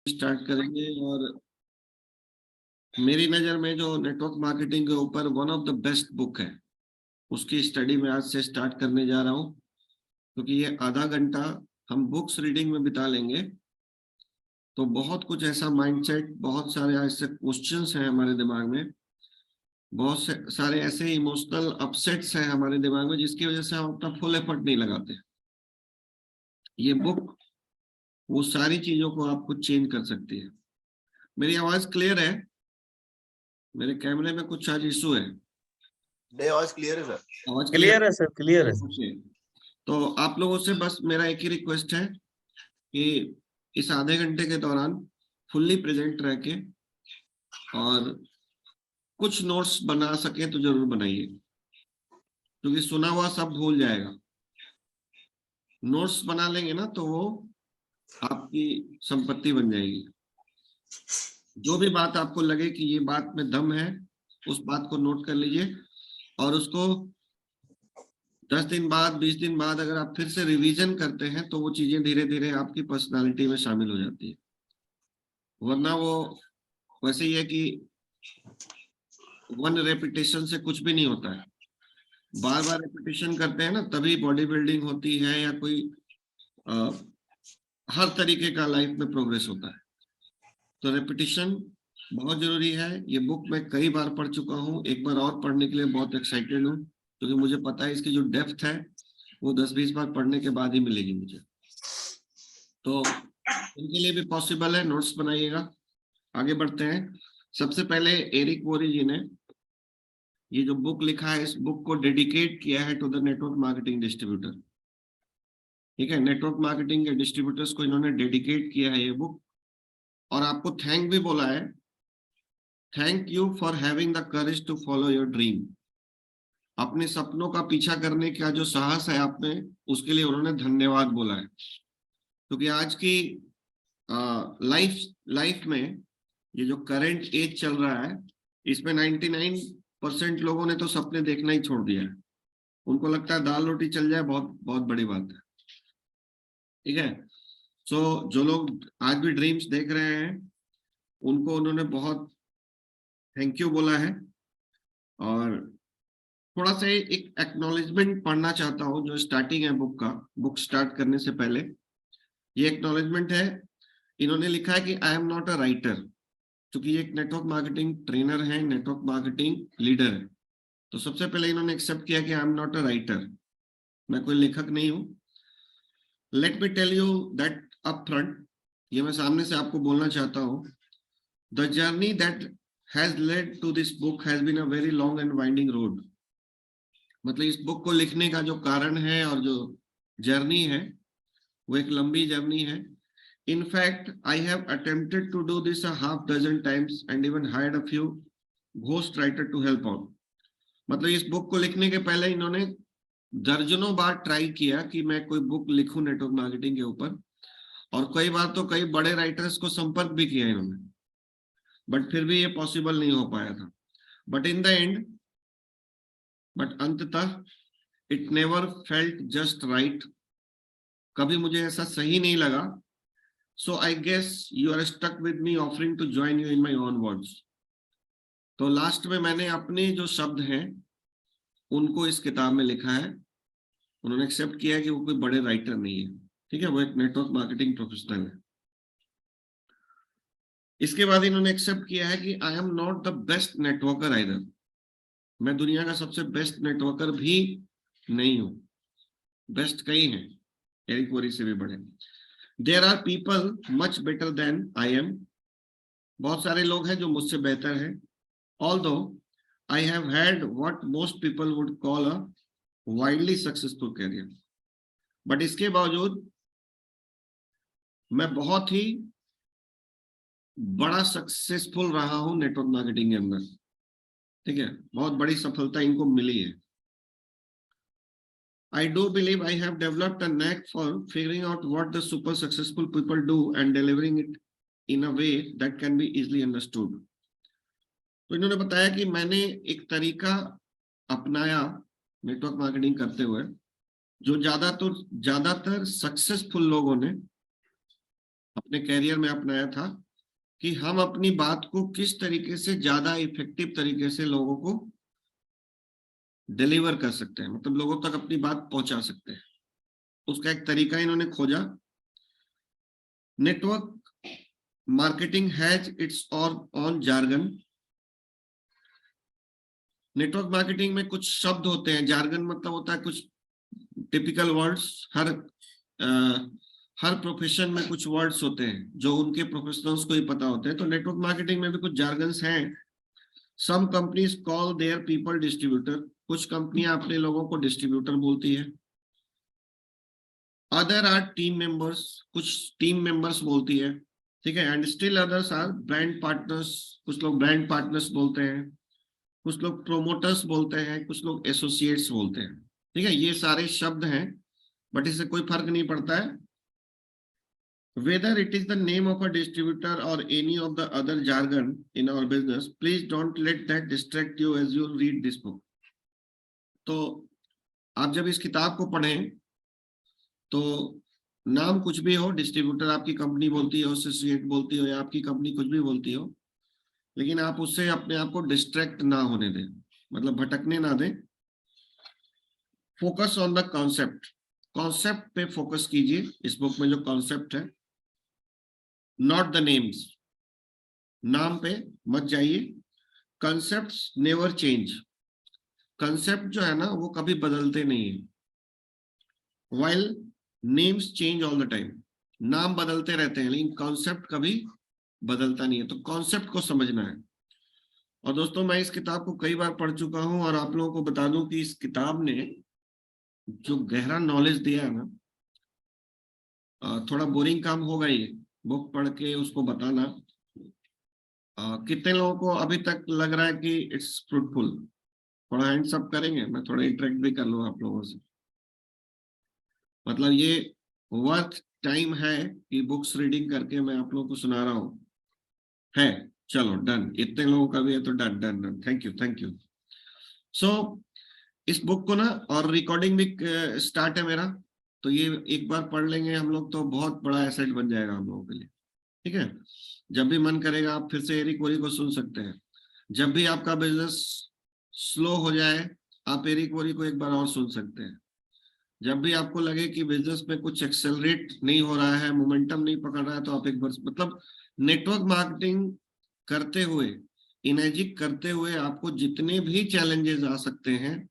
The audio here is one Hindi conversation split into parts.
स्टार्ट करेंगे। और मेरी नज़र में जो नेटवर्क मार्केटिंग के ऊपर one of the best book है, उसकी स्टडी मैं आज से स्टार्ट करने जा रहा हूँ। क्योंकि ये आधा घंटा हम बुक्स रीडिंग में बिता लेंगे तो बहुत कुछ ऐसा माइंडसेट, बहुत सारे ऐसे क्वेश्चंस हैं हमारे दिमाग में, बहुत से सारे ऐसे इमोशनल अपसेट्स हैं हमारे दिमाग में, जिसकी वजह से हम अपना फुल एफर्ट नहीं लगाते। ये बुक वो सारी चीजों को आपको चेंज कर सकती है। मेरी आवाज क्लियर है? मेरे कैमरे में कुछ आज इशू है? आवाज क्लियर है सर? आवाज क्लियर है सर, क्लियर है। तो आप लोगों से बस मेरा एक ही रिक्वेस्ट है कि इस आधे घंटे के दौरान फुल्ली प्रेजेंट रह के और कुछ नोट्स बना सके तो जरूर बनाइए, क्योंकि सुना हुआ सब भूल जाएगा। नोट्स बना लेंगे ना तो वो आपकी संपत्ति बन जाएगी। जो भी बात आपको लगे कि ये बात में दम है, उस बात को नोट कर लीजिए और उसको 10 दिन बाद, 20 दिन बाद अगर आप फिर से रिवीजन करते हैं तो वो चीजें धीरे धीरे आपकी पर्सनालिटी में शामिल हो जाती है। वरना वो वैसे ही है कि वन रेपिटेशन से कुछ भी नहीं होता है। बार बार रेपिटेशन करते हैं ना, तभी बॉडी बिल्डिंग होती है या कोई हर तरीके का लाइफ में प्रोग्रेस होता है। तो रेपिटेशन बहुत जरूरी है। ये बुक मैं कई बार पढ़ चुका हूँ, एक बार और पढ़ने के लिए बहुत एक्साइटेड हूँ, क्योंकि मुझे पता है इसकी जो डेप्थ है वो 10-20 बार पढ़ने के बाद ही मिलेगी मुझे। तो इनके लिए भी पॉसिबल है, नोट्स बनाइएगा। आगे बढ़ते हैं। सबसे पहले एरिक वोरी जी ने ये जो बुक लिखा है, इस बुक को डेडिकेट किया है to the network marketing distributor. ठीक है, नेटवर्क मार्केटिंग के डिस्ट्रीब्यूटर्स को इन्होंने डेडिकेट किया है ये बुक, और आपको थैंक भी बोला है। Thank you for having the courage to follow your dream. अपने सपनों का पीछा करने का जो साहस है आप में, उसके लिए उन्होंने धन्यवाद बोला है। क्योंकि आज की लाइफ में ये जो करंट एज चल रहा है, इसमें 99% लोगों ने तो सपने देखना ही छोड़ दिया है। उनको लगता है दाल रोटी चल जाए बहुत बहुत बड़ी बात है। ठीक है, सो जो लोग आज भी ड्रीम्स देख रहे हैं उनको उन्होंने बहुत थैंक यू बोला है। और थोड़ा सा एक एक्नॉलेजमेंट पढ़ना चाहता हूँ जो स्टार्टिंग है बुक का, बुक स्टार्ट करने से पहले। ये एक्नॉलेजमेंट है, इन्होंने लिखा है कि I am not a writer. क्योंकि ये एक नेटवर्क मार्केटिंग ट्रेनर है, नेटवर्क मार्केटिंग लीडर है, तो सबसे पहले इन्होंने एक्सेप्ट किया कि I am not a writer, मैं कोई लेखक नहीं हूँ। Let me tell you that up front, ये मैं सामने से आपको बोलना चाहता हूँ। The journey that has led to this book has been a very long and winding road. मतलब इस बुक को लिखने का जो कारण है और जो जर्नी है वो एक लंबी जर्नी है। In fact, I have attempted to do this a half dozen times and even hired a few ghostwriter to help out. मतलब इस बुक को लिखने के पहले इन्होंने दर्जनों बार ट्राई किया कि मैं कोई बुक लिखूं नेटवर्क मार्केटिंग के ऊपर, और कई बार तो कई बड़े राइटर्स को संपर्क भी किया इन्होंने, बट फिर भी ये पॉसिबल नहीं हो पाया था। But in the end, but अंततः it never felt just right. कभी मुझे ऐसा सही नहीं लगा। So I guess you are stuck with me offering to join you in my own words. तो लास्ट में मैंने अपने जो शब्द हैं उनको इस किताब में लिखा है। उन्होंने एक्सेप्ट किया है कि वो कोई बड़े राइटर नहीं है, ठीक है, वो एक नेटवर्क मार्केटिंग प्रोफेशनल है। इसके बाद इन्होंने एक्सेप्ट किया है कि I am not the best networker either. मैं दुनिया का सबसे बेस्ट नेटवर्कर भी नहीं हूं। बेस्ट कई हैं, एरिक वोरी से भी बड़े। There are people much better than I am. बहुत सारे लोग हैं जो मुझसे बेहतर हैं। Although I have had what most people would call a wildly successful career, but इसके बावजूद मैं बहुत ही बड़ा सक्सेसफुल रहा हूं नेटवर्क मार्केटिंग के अंदर। ठीक है, बहुत बड़ी सफलता इनको मिली है। I do believe I have developed a knack for figuring out what the super successful people do and delivering it in a way that can be easily understood. तो इन्होंने बताया कि मैंने एक तरीका अपनाया नेटवर्क मार्केटिंग करते हुए जो ज्यादातर सक्सेसफुल लोगों ने अपने कैरियर में अपनाया था कि हम अपनी बात को किस तरीके से ज्यादा इफेक्टिव तरीके से लोगों को डिलीवर कर सकते हैं, मतलब लोगों तक अपनी बात पहुंचा सकते हैं। उसका एक तरीका इन्होंने खोजा। Network marketing has its on jargon. Network marketing में कुछ शब्द होते हैं, जार्गन मतलब होता है कुछ टिपिकल वर्ड्स। हर प्रोफेशन में कुछ वर्ड्स होते हैं जो उनके प्रोफेशनल्स को ही पता होते हैं। तो नेटवर्क मार्केटिंग में भी कुछ जार्गन्स हैं। Some companies call their people distributor. कुछ कंपनियां अपने लोगों को डिस्ट्रीब्यूटर बोलती है। Other are team members. कुछ टीम मेंबर्स बोलती है, ठीक है। And still others are brand partners. कुछ लोग ब्रांड पार्टनर्स बोलते हैं, कुछ लोग प्रोमोटर्स बोलते हैं, कुछ लोग एसोसिएट्स बोलते हैं, ठीक है। ये सारे शब्द हैं, बट इससे कोई फर्क नहीं पड़ता है। Whether it is the name of a distributor or any of the other jargon in our business, please don't let that distract you as you read this book. तो आप जब इस किताब को पढ़ें तो नाम कुछ भी हो, डिस्ट्रीब्यूटर आपकी कंपनी बोलती हो, एसोसिएट बोलती हो, या आपकी कंपनी कुछ भी बोलती हो, लेकिन आप उससे अपने आप को डिस्ट्रैक्ट ना होने दें, मतलब भटकने ना दें। Focus on the concept. Concept पे फोकस कीजिए। इस बुक में जो कॉन्सेप्ट है, नॉट द नेम्स। नाम पे मत जाइए। Concepts never change. कंसेप्ट जो है ना वो कभी बदलते नहीं है। While names change all the time. नाम बदलते रहते हैं लेकिन कॉन्सेप्ट कभी बदलता नहीं है। तो कॉन्सेप्ट को समझना है। और दोस्तों, मैं इस किताब को कई बार पढ़ चुका हूं और आप लोगों को बता दूं कि इस किताब ने जो गहरा नॉलेज दिया है ना, थोड़ा बोरिंग काम होगा ये बुक पढ़ के उसको बताना। कितने लोगों को अभी तक लग रहा है कि इट्स फ्रूटफुल? थोड़ा हैंड्स अप करेंगे, मैं थोड़ा इंटरेक्ट भी कर लूँ आप लोगों से। मतलब ये वर्थ टाइम है कि बुक्स रीडिंग करके मैं आप लोगों को सुना रहा हूँ। है, चलो डन। इतने लोगों का भी है तो done done done. Thank you thank you. So इस बुक को ना, और रिकॉर्डिंग भी स्टार्ट है मेरा, तो ये एक बार पढ़ लेंगे हम लोग तो बहुत बड़ा एसेट बन जाएगा हम लोगों के लिए, ठीक है। जब भी मन करेगा आप फिर से एरिक वोरी को सुन सकते हैं। जब भी आपका बिजनेस स्लो हो जाए आप एरिक वोरी को एक बार और सुन सकते हैं। जब भी आपको लगे कि बिजनेस में कुछ एक्सेलरेट नहीं हो रहा है, मोमेंटम नहीं पकड़ रहा है, तो आप एक बार, मतलब नेटवर्क मार्केटिंग करते हुए, इनर्जिक करते हुए आपको जितने भी चैलेंजेस आ सकते हैं,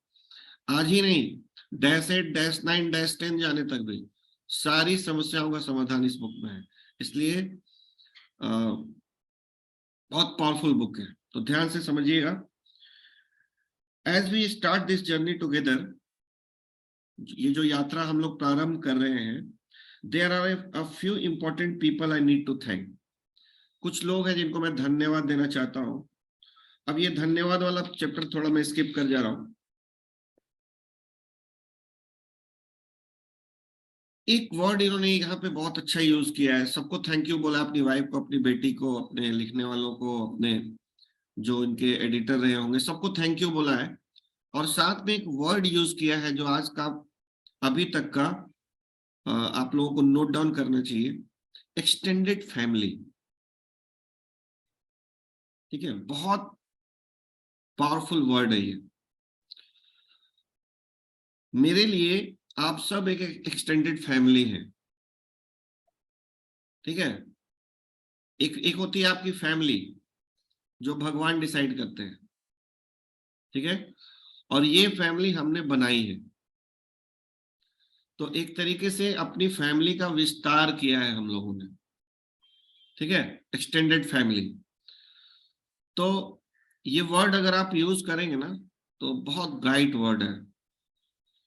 आज ही नहीं, -8, -9, -10 जाने तक भी सारी समस्याओं का समाधान इस बुक में है। इसलिए बहुत पावरफुल बुक है, तो ध्यान से समझिएगा। As we start this journey together, ये जो यात्रा हम लोग प्रारंभ कर रहे हैं, there are a few important people I need to thank. कुछ लोग हैं जिनको मैं धन्यवाद देना चाहता हूं। अब ये धन्यवाद वाला चैप्टर थोड़ा मैं स्किप कर जा रहा हूं। एक वर्ड इन्होंने यहाँ पे बहुत अच्छा यूज किया है। सबको थैंक यू बोला, अपनी वाइफ को, अपनी बेटी को, अपने लिखने वालों को, अपने जो इनके एडिटर रहे होंगे, सबको थैंक यू बोला है। और साथ में एक वर्ड यूज किया है जो आज का, अभी तक का आप लोगों को नोट डाउन करना चाहिए, एक्सटेंडेड फैमिली। ठीक है, बहुत पावरफुल वर्ड है ये। मेरे लिए आप सब एक एक्सटेंडेड फैमिली है, ठीक है। एक होती है आपकी फैमिली जो भगवान डिसाइड करते हैं, ठीक है, और ये फैमिली हमने बनाई है। तो एक तरीके से अपनी फैमिली का विस्तार किया है हम लोगों ने, ठीक है, एक्सटेंडेड फैमिली। तो ये वर्ड अगर आप यूज करेंगे ना तो बहुत ब्राइट वर्ड है,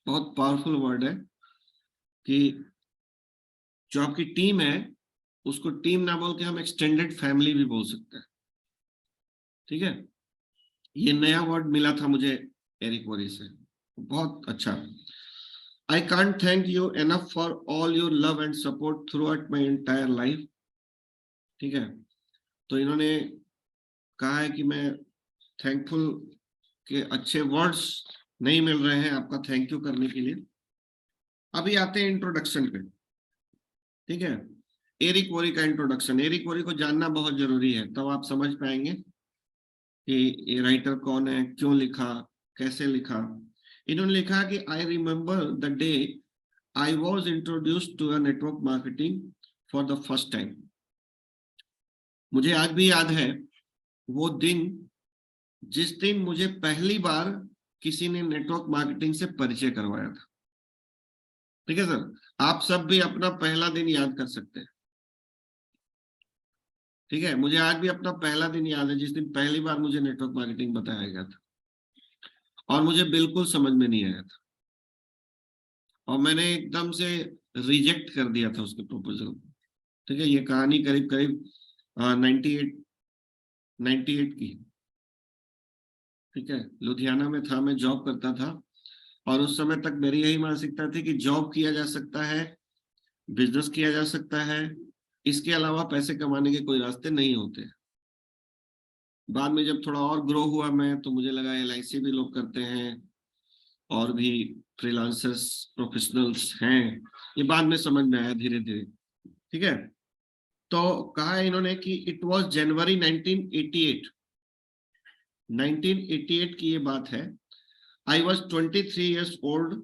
बहुत पावरफुल वर्ड है कि जो आपकी टीम है उसको टीम ना बोल के हम एक्सटेंडेड फैमिली भी बोल सकते हैं, ठीक है। ये नया वर्ड मिला था मुझे एरिक वोरी से, बहुत अच्छा। I can't thank you enough for all your love and support through out my entire life, ठीक है। तो इन्होंने कहा है कि मैं थैंकफुल के अच्छे वर्ड्स नहीं मिल रहे हैं आपका थैंक यू करने के लिए। अभी आते हैं इंट्रोडक्शन पे, ठीक है। एरिक वोरी का इंट्रोडक्शन। एरिक वोरी को जानना बहुत जरूरी है, तब आप समझ पाएंगे कि ये राइटर कौन है, क्यों लिखा, कैसे लिखा। इन्होंने लिखा कि I remember the day I was introduced to a network marketing for the first time. मुझे आज भी याद है वो दिन जिस दिन मुझे पहली बार किसी ने नेटवर्क मार्केटिंग से परिचय करवाया था। ठीक है सर, आप सब भी अपना पहला दिन याद कर सकते हैं। ठीक है, मुझे आज भी अपना पहला दिन याद है जिस दिन पहली बार मुझे नेटवर्क मार्केटिंग बताया गया था, और मुझे बिल्कुल समझ में नहीं आया था, और मैंने एकदम से रिजेक्ट कर दिया था उसके प्रपोजल को। ठीक है, ये कहानी करीब करीब 98 की। ठीक है, लुधियाना में था, मैं जॉब करता था, और उस समय तक मेरी यही मानसिकता थी कि जॉब किया जा सकता है, बिजनेस किया जा सकता है, इसके अलावा पैसे कमाने के कोई रास्ते नहीं होते। बाद में जब थोड़ा और ग्रो हुआ मैं, तो मुझे लगा LIC भी लोग करते हैं, और भी फ्रीलांसर्स प्रोफेशनल्स हैं, ये बाद में समझ में आया धीरे धीरे। ठीक है, तो कहा है इन्होंने कि इट वाज जनवरी 1988 की ये बात है। I was 23 years old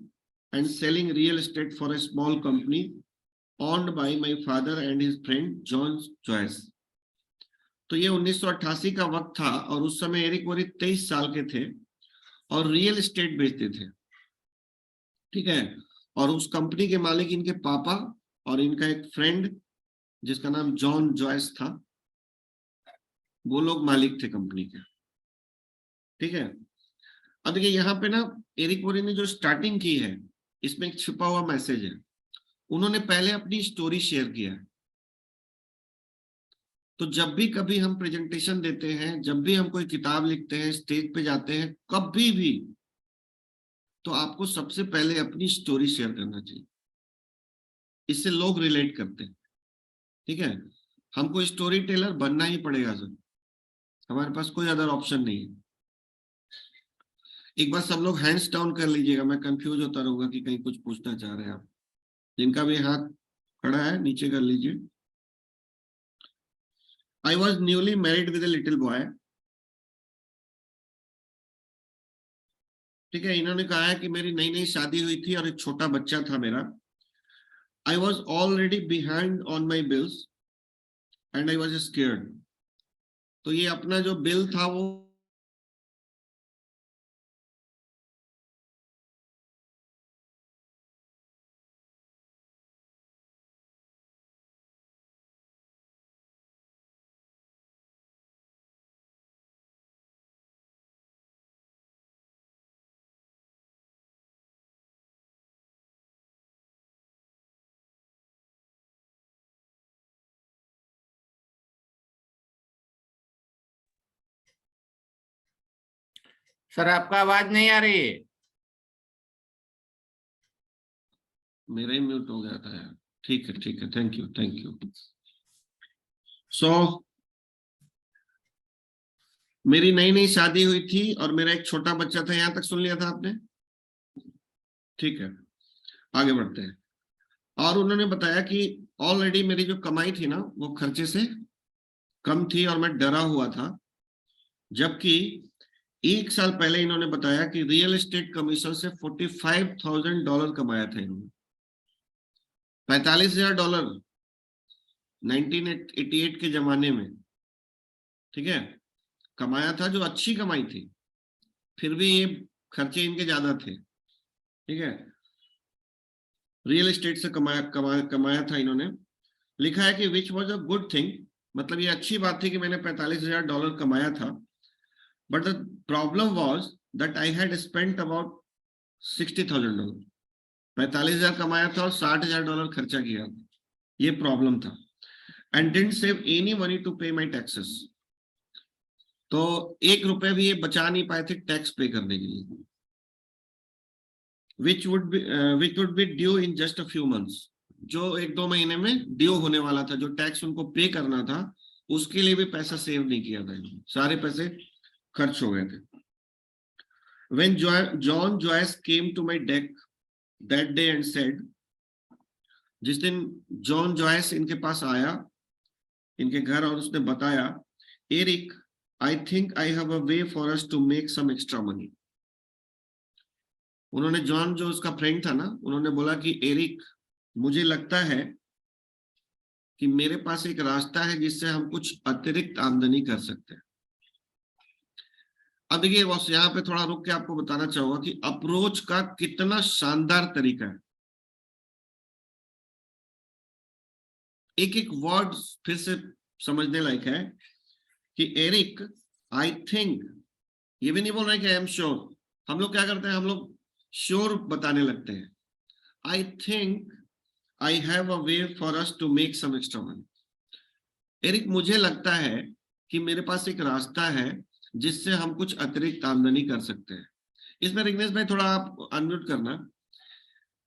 and selling real estate for a small company owned by my father and his friend John Joyce। तो ये 1988 का वक्त था, और उस समय एरिक वोरी 23 साल के थे और रियल एस्टेट बेचते थे। ठीक है, और उस कंपनी के मालिक इनके पापा और इनका एक फ्रेंड जिसका नाम जॉन जॉयस था, वो लोग मालिक थे कंपनी के। ठीक है, अब देखिए यहाँ पे ना एरिक वोरी ने जो स्टार्टिंग की है, इसमें एक छुपा हुआ मैसेज है। उन्होंने पहले अपनी स्टोरी शेयर किया है। तो जब भी कभी हम प्रेजेंटेशन देते हैं, जब भी हम कोई किताब लिखते हैं, स्टेज पे जाते हैं, कभी भी, तो आपको सबसे पहले अपनी स्टोरी शेयर करना चाहिए। इससे लोग रिलेट करते हैं। ठीक है, हमको स्टोरी टेलर बनना ही पड़ेगा सर, हमारे पास कोई अदर ऑप्शन नहीं है। एक बार सब लोग हैंड्स डाउन कर लीजिएगा, मैं कंफ्यूज होता रहूंगा कि कहीं कुछ पूछना चाह रहे हैं आप। जिनका भी हाथ खड़ा है नीचे कर लीजिए। I was newly married with a little boy. ठीक है, इन्होंने कहा है कि मेरी नई नई शादी हुई थी और एक छोटा बच्चा था मेरा। I was already behind on my bills and I was scared. तो ये अपना जो बिल था वो सर आपका आवाज नहीं आ रही है। मेरा ही म्यूट हो गया था यार। ठीक है, थैंक यू। सो मेरी नई नई शादी हुई थी और मेरा एक छोटा बच्चा था। यहां तक सुन लिया था आपने? ठीक है, आगे बढ़ते हैं। और उन्होंने बताया कि ऑलरेडी मेरी जो कमाई थी ना, वो खर्चे से कम थी और मैं डरा हुआ था। जबकि एक साल पहले इन्होंने बताया कि रियल एस्टेट कमीशन से $45,000 कमाया था इन्होंने। $45,000 1988 के जमाने में। ठीक है, कमाया था, जो अच्छी कमाई थी। फिर भी ये खर्चे इनके ज्यादा थे। ठीक है, रियल एस्टेट से कमाया था इन्होंने। लिखा है कि which was a good thing, मतलब ये अच्छी बात थी कि मैंने $45,000 कमाया था। But the problem was that I had spent about $60,000। 45,000 कमाया था और $60,000 खर्चा किया, ये प्रॉब्लम था। And didn't save any money to pay my taxes. तो ₹1 भी ये बचा नहीं पाए थे टैक्स पे करने के लिए। which would be due in just a few months, जो 1-2 महीने में ड्यू होने वाला था, जो टैक्स उनको पे करना था, उसके लिए भी पैसा सेव नहीं किया था, सारे पैसे खर्च हो गए थे। When John Joyce came to my deck that day and said, जिस दिन जॉन जॉयस इनके पास आया, इनके घर, और उसने बताया, Eric, I think I have a way for us to make some extra money. उन्होंने, जॉन जो उसका फ्रेंड था ना, उन्होंने बोला कि एरिक, मुझे लगता है कि मेरे पास एक रास्ता है जिससे हम कुछ अतिरिक्त आमदनी कर सकते हैं। अब देखिए बॉस, यहाँ पे थोड़ा रुक के आपको बताना चाहूंगा कि अप्रोच का कितना शानदार तरीका है। एक एक वर्ड फिर से समझने लायक है कि एरिक, आई थिंक, ये भी नहीं बोल रहे कि आई एम श्योर। हम लोग क्या करते हैं, हम लोग श्योर बताने लगते हैं। I think I have a way for us to make some extra money. Eric, मुझे लगता है कि मेरे पास एक रास्ता है जिससे हम कुछ अतिरिक्त आमदनी कर सकते हैं। इसमें रिग्नेश भाई थोड़ा आप अनम्यूट करना।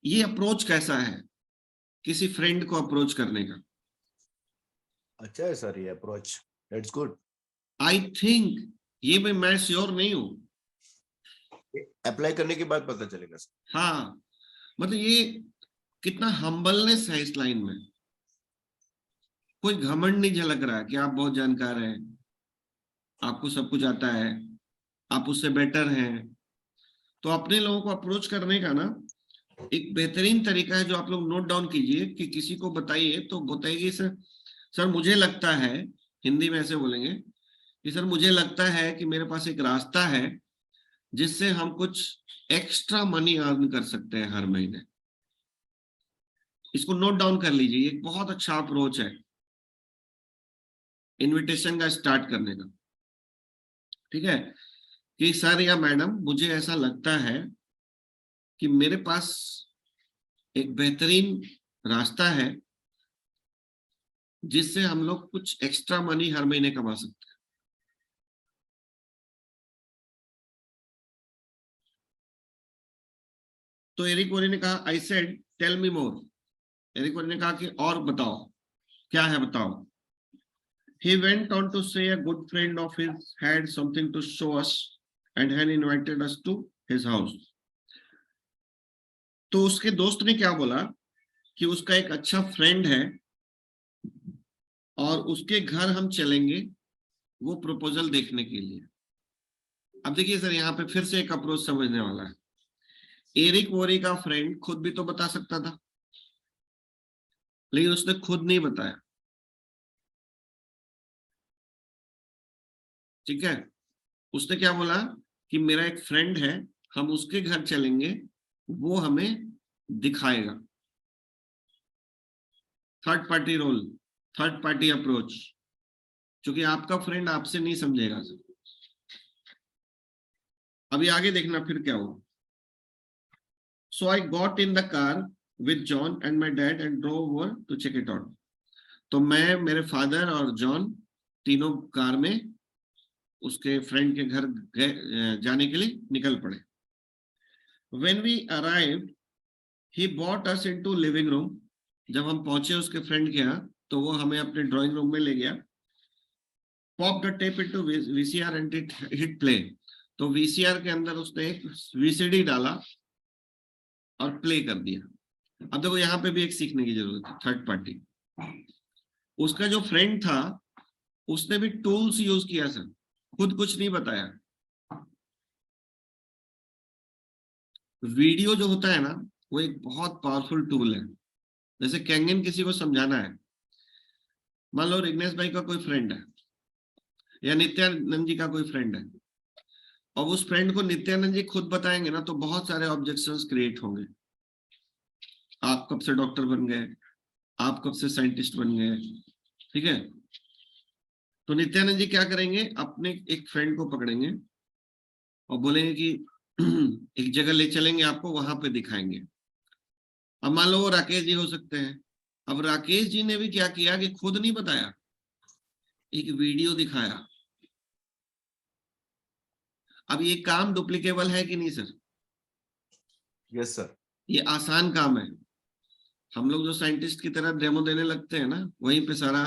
ये अप्रोच कैसा है किसी फ्रेंड को अप्रोच करने का? अच्छा है सर ये approach, it's good. I think, ये भी मैं श्योर नहीं हूं। अप्लाई करने के बाद पता चलेगा सर। हाँ, मतलब ये कितना हम्बलनेस है इस लाइन में। कोई घमंड नहीं झलक रहा है कि आप बहुत जानकार हैं, आपको सब कुछ आता है, आप उससे बेटर हैं। तो अपने लोगों को अप्रोच करने का ना एक बेहतरीन तरीका है, जो आप लोग नोट डाउन कीजिए कि किसी को बताइए तो बताइए, सर मुझे लगता है, हिंदी में ऐसे बोलेंगे कि सर मुझे लगता है कि मेरे पास एक रास्ता है जिससे हम कुछ एक्स्ट्रा मनी अर्न कर सकते हैं हर महीने। इसको नोट डाउन कर लीजिए, एक बहुत अच्छा अप्रोच है इनविटेशन का स्टार्ट करने का। ठीक है, कि सर या मैडम, मुझे ऐसा लगता है कि मेरे पास एक बेहतरीन रास्ता है जिससे हम लोग कुछ एक्स्ट्रा मनी हर महीने कमा सकते हैं। तो एरिक वोरी ने कहा, I said tell me more. Eric Worre ने कहा कि और बताओ, क्या है बताओ। He went on to say a good friend of his had something to show us and had invited us to his house. तो उसके दोस्त ने क्या बोला कि उसका एक अच्छा फ्रेंड है और उसके घर हम चलेंगे वो प्रपोजल देखने के लिए। अब देखिए सर, यहाँ पे फिर से एक अप्रोच समझने वाला है। एरिक वोरी का फ्रेंड खुद भी तो बता सकता था, लेकिन उसने खुद नहीं बताया। ठीक है, उसने क्या बोला कि मेरा एक फ्रेंड है, हम उसके घर चलेंगे, वो हमें दिखाएगा। Third party role, third party approach, क्योंकि आपका फ्रेंड आपसे नहीं समझेगा सर। अभी आगे देखना फिर क्या हुआ। So I got in the car with John and my dad and drove over to check it out. तो मैं, मेरे फादर और जॉन तीनों कार में उसके फ्रेंड के घर जाने के लिए निकल पड़े। When we arrived, he brought us into living room. जब हम पहुंचे उसके फ्रेंड के यहाँ, तो वो हमें अपने ड्राइंग रूम में ले गया। Pop the tape into VCR and it hit play. तो VCR के अंदर उसने एक VCD डाला और प्ले कर दिया। अब देखो यहाँ पे भी एक सीखने की जरूरत है, थर्ड पार्टी। उसका जो फ्रेंड था उसने भी टूल्स यूज किया सर, खुद कुछ नहीं बताया। वीडियो जो होता है ना, वो एक बहुत पावरफुल टूल है। जैसे कैंगन किसी को समझाना है, मान लो रिग्नेश भाई का कोई फ्रेंड है या नित्यानंद जी का कोई फ्रेंड है, और उस फ्रेंड को नित्यानंद जी खुद बताएंगे ना, तो बहुत सारे ऑब्जेक्शंस क्रिएट होंगे। आप कब से डॉक्टर बन गए, आप कब से साइंटिस्ट बन गए, ठीक है। तो नित्यानंद जी क्या करेंगे, अपने एक फ्रेंड को पकड़ेंगे और बोलेंगे कि एक जगह ले चलेंगे आपको, वहां पे दिखाएंगे। अब मान लो वो राकेश जी हो सकते हैं। अब राकेश जी ने भी क्या किया कि खुद नहीं बताया, एक वीडियो दिखाया। अब ये काम डुप्लीकेबल है कि नहीं सर? Yes sir. ये आसान काम है। हम लोग जो साइंटिस्ट की तरह डेमो देने लगते हैं ना, वहीं पे सारा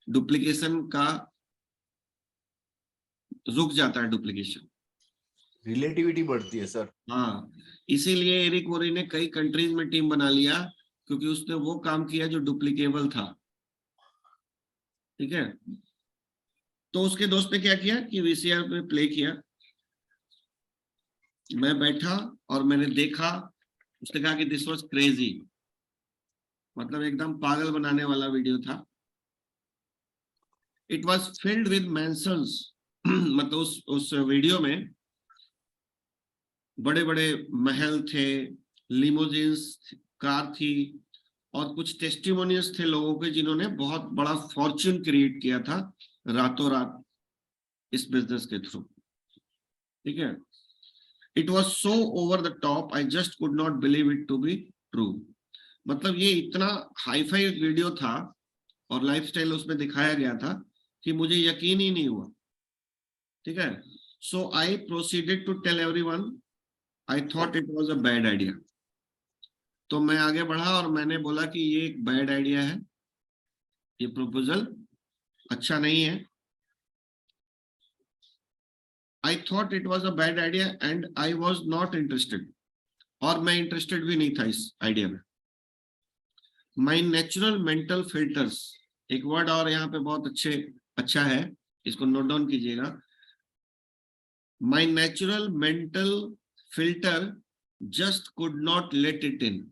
डुप्लीकेशन का रुक जाता है, डुप्लीकेशन। रिलेटिविटी बढ़ती है सर। हाँ, इसीलिए एरिक वोरी ने कई कंट्रीज में टीम बना लिया क्योंकि उसने वो काम किया जो डुप्लीकेबल था, ठीक है। तो उसके दोस्त ने क्या किया कि वीसीआर पे प्ले किया, मैं बैठा और मैंने देखा, उसने कहा कि दिस वाज क्रेजी, मतलब एकदम पागल बनाने वाला वीडियो था। इट वाज फिल्ड विद मैंसन्स, मतलब उस वीडियो में बड़े बड़े महल थे, लिमोजिन्स, कार थी, और कुछ टेस्टिमोनियल्स थे लोगों के जिन्होंने बहुत बड़ा फॉर्च्यून क्रिएट किया था रातों रात इस बिजनेस के थ्रू, ठीक है। It was so over the top, I just could not believe it to be true. मतलब ये इतना हाईफाई वीडियो था और लाइफस्टाइल उसमें दिखाया गया था कि मुझे यकीन ही नहीं हुआ, ठीक है। So I proceeded to tell everyone I thought it was a bad idea. तो मैं आगे बढ़ा और मैंने बोला कि ये एक बैड आइडिया है, ये प्रपोजल अच्छा नहीं है। आई thought it was a bad idea and I was not interested, और मैं इंटरेस्टेड भी नहीं था इस आइडिया में। माई नेचुरल मेंटल फिल्टर्स, एक वर्ड और यहाँ पे बहुत अच्छा है, इसको नोट डाउन कीजिएगा। My natural mental filter just could not let it in.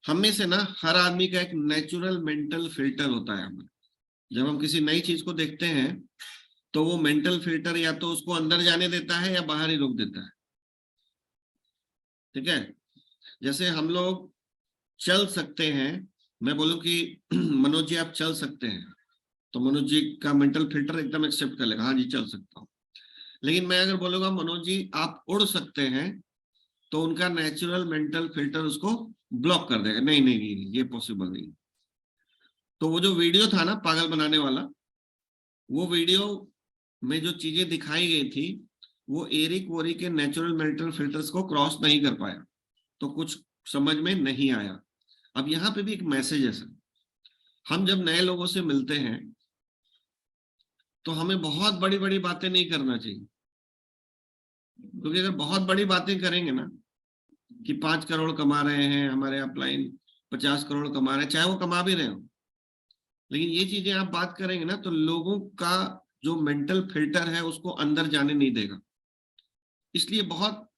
हम में से ना हर आदमी का एक नेचुरल मेंटल फिल्टर होता है। जब हम किसी नई चीज को देखते हैं तो वो मेंटल फिल्टर या तो उसको अंदर जाने देता है या बाहर ही रोक देता है, ठीक है। जैसे हम लोग चल सकते हैं, मैं बोलूं कि मनोज जी आप चल सकते हैं, तो मनोज जी का मेंटल फिल्टर एकदम एक्सेप्ट कर लेगा, हाँ जी चल सकता हूँ। लेकिन मैं अगर बोलूंगा मनोज जी आप उड़ सकते हैं, तो उनका नेचुरल मेंटल फिल्टर उसको ब्लॉक कर देगा, नहीं नहीं नहीं, ये पॉसिबल नहीं। तो वो जो वीडियो था ना पागल बनाने वाला, वो वीडियो में जो चीजें दिखाई गई थी वो एरिक वोरी के नेचुरल मेंटल फिल्टर्स को क्रॉस नहीं कर पाया, तो कुछ समझ में नहीं आया। अब यहाँ पे भी एक मैसेज है सर, हम जब नए लोगों से मिलते हैं तो हमें बहुत बड़ी बड़ी बातें नहीं करना चाहिए, क्योंकि अगर बहुत बड़ी बातें करेंगे ना कि 5 करोड़ कमा रहे हैं हमारे अपलाइन, 50 करोड़ कमा रहे हैं, चाहे वो कमा भी रहे हो, लेकिन ये चीजें आप बात करेंगे ना तो लोगों का जो मेंटल फिल्टर है उसको अंदर जाने नहीं देगा। इसलिए बहुत,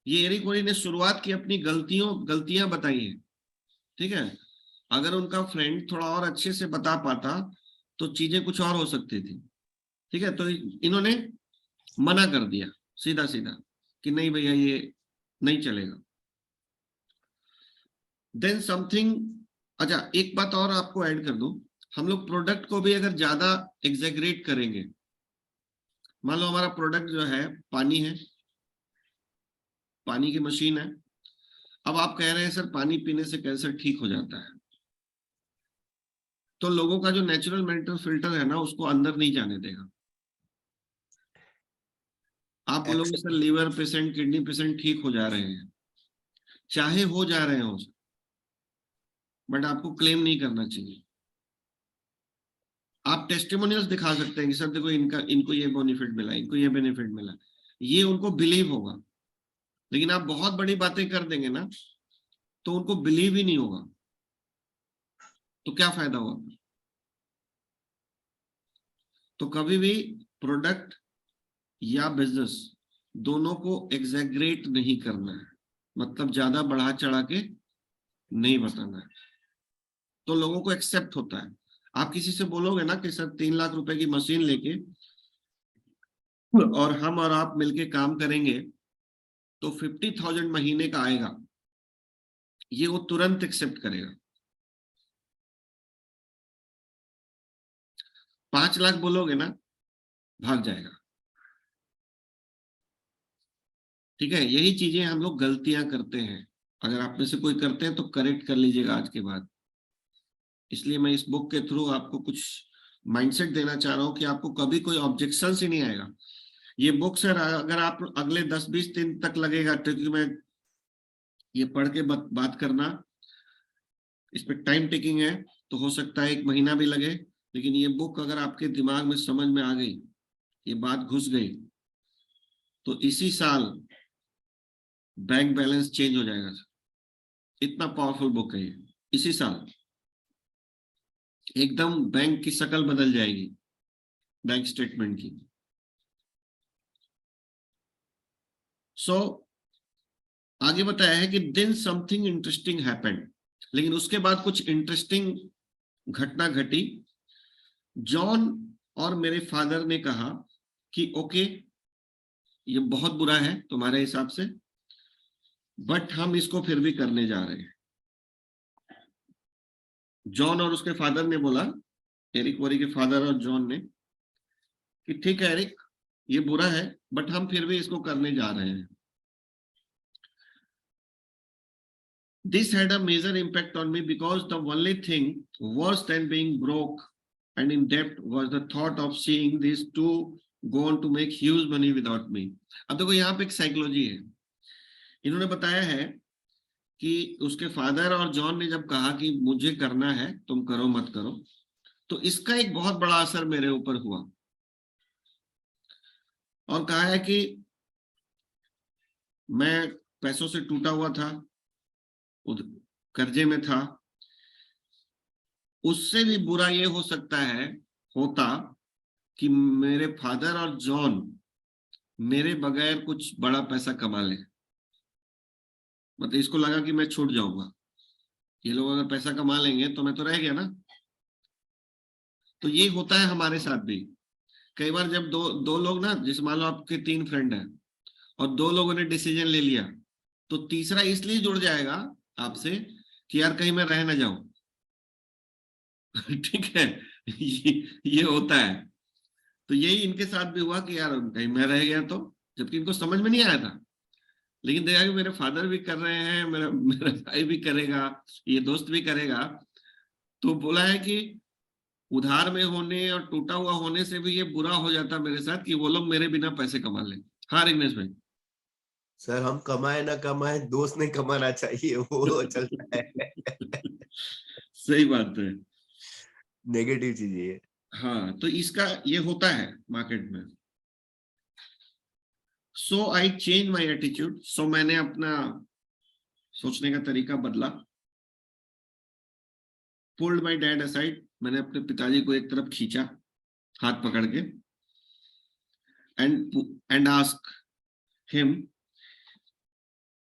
ये एरिक वोरी ने शुरुआत की अपनी गलतियां बताई है, ठीक है। अगर उनका फ्रेंड थोड़ा और अच्छे से बता पाता तो चीजें कुछ और हो सकती थी, ठीक है। तो इन्होंने मना कर दिया सीधा सीधा कि नहीं भैया ये नहीं चलेगा। देन समथिंग, अच्छा एक बात और आपको ऐड कर दूं, हम लोग प्रोडक्ट को भी अगर ज्यादा एग्जेगरेट करेंगे, मान लो हमारा प्रोडक्ट जो है पानी है, पानी की मशीन है, अब आप कह रहे हैं सर पानी पीने से कैंसर ठीक हो जाता है, तो लोगों का जो नेचुरल मेंटल फिल्टर है ना उसको अंदर नहीं जाने देगा। आप बोलोगे sir liver patient, kidney patient ठीक हो जा रहे हैं, चाहे हो जा रहे हो, बट आपको क्लेम नहीं करना चाहिए। आप टेस्टिमोनियल्स दिखा सकते हैं कि सर देखो इनको ये बेनिफिट मिला, इनको ये बेनिफिट मिला, ये उनको बिलीव होगा। लेकिन आप बहुत बड़ी बातें कर देंगे ना तो उनको बिलीव ही नहीं होगा, तो क्या फायदा हुआ। तो कभी भी प्रोडक्ट या बिजनेस दोनों को एग्जैगरेट नहीं करना है, मतलब ज्यादा बढ़ा चढ़ा के नहीं बताना है, तो लोगों को एक्सेप्ट होता है। आप किसी से बोलोगे ना कि सर 3 लाख रुपए की मशीन लेके और हम और आप मिलके काम करेंगे तो 50,000 महीने का आएगा, ये वो तुरंत एक्सेप्ट करेगा। 5 लाख बोलोगे ना भाग जाएगा, ठीक है। यही चीजें हम लोग गलतियां करते हैं, अगर आप में से कोई करते हैं तो करेक्ट कर लीजिएगा आज के बाद। इसलिए मैं इस बुक के थ्रू आपको कुछ माइंडसेट देना चाह रहा हूं कि आपको कभी कोई ऑब्जेक्शन ही नहीं आएगा। ये बुक सर अगर आप अगले 10-20 दिन तक लगेगा, क्योंकि मैं ये पढ़ के बात करना, इस पे टाइम टेकिंग है, तो हो सकता है 1 महीना भी लगे, लेकिन ये बुक अगर आपके दिमाग में समझ में आ गई, ये बात घुस गई, तो इसी साल बैंक बैलेंस चेंज हो जाएगा। इतना पावरफुल बुक है ये। इसी साल एकदम बैंक की शक्ल बदल जाएगी, बैंक स्टेटमेंट की। सो आगे बताया है कि देन समथिंग इंटरेस्टिंग हैपेंड, लेकिन उसके बाद कुछ इंटरेस्टिंग घटना घटी। जॉन और मेरे फादर ने कहा कि ओके, ये बहुत बुरा है तुम्हारे हिसाब से, बट हम इसको फिर भी करने जा रहे हैं। जॉन और उसके फादर ने बोला, एरिक वोरी के फादर और जॉन ने, कि ठीक है एरिक, ये बुरा है बट हम फिर भी इसको करने जा रहे हैं। This had a major impact on me because the only thing worse than being broke and in debt was the thought of seeing these two go on to make huge money without me. अब देखो यहाँ पे एक साइकोलॉजी है। इन्होंने बताया है कि उसके फादर और जॉन ने जब कहा कि मुझे करना है, तुम करो मत करो, तो इसका एक बहुत बड़ा असर मेरे ऊपर हुआ। और कहा है कि मैं पैसों से टूटा हुआ था, कर्जे में था। उससे भी बुरा ये हो सकता है, होता, कि मेरे फादर और जॉन मेरे बगैर कुछ बड़ा पैसा कमा ले। मतलब इसको लगा कि मैं छूट जाऊंगा, ये लोग अगर पैसा कमा लेंगे तो मैं तो रह गया ना। तो ये होता है हमारे साथ भी कई बार, जब दो लोग ना, जैसे मान लो आपके 3 फ्रेंड हैं और 2 लोगों ने डिसीजन ले लिया, तो तीसरा इसलिए जुड़ जाएगा आपसे कि यार कहीं मैं रह ना जाऊं। ठीक है, ये होता है। तो यही इनके साथ भी हुआ कि यार कहीं मैं रह गया तो, जबकि इनको समझ में नहीं आया था, लेकिन देखा कि मेरे फादर भी कर रहे हैं, मेरा भाई भी करेगा, ये दोस्त भी करेगा, तो बोला है कि उधार में होने और टूटा हुआ होने से भी ये बुरा हो जाता मेरे साथ कि वो लोग मेरे बिना पैसे कमा लें। हाँ रिग्नेश भाई। सर हम कमाए ना कमाए, दोस्त नहीं कमाना चाहिए, वो चलता है। सही बात है। नेगेटिव चीज ये। हाँ, तो इसका ये होता है मार्केट में। सो आई चेंज माई एटीट्यूड, सो मैंने अपना सोचने का तरीका बदला। पुल्ड माई डैड असाइड, मैंने अपने पिताजी को एक तरफ खींचा हाथ पकड़ के, and ask him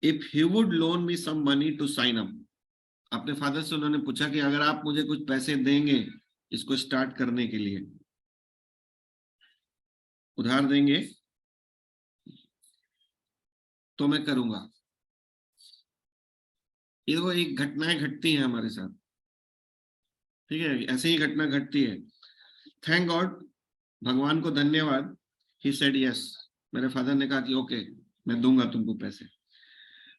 if he would loan me some money to sign up. अपने फादर से उन्होंने पूछा कि अगर आप मुझे कुछ पैसे देंगे इसको स्टार्ट करने के लिए, उधार देंगे तो मैं करूंगा। ये वो एक घटनाएं घटती हैं हमारे साथ, ठीक है, ऐसे ही घटना घटती है। थैंक गॉड, भगवान को धन्यवाद, ही सेड यस। मेरे फादर ने कहा कि ओके, मैं दूंगा तुमको पैसे।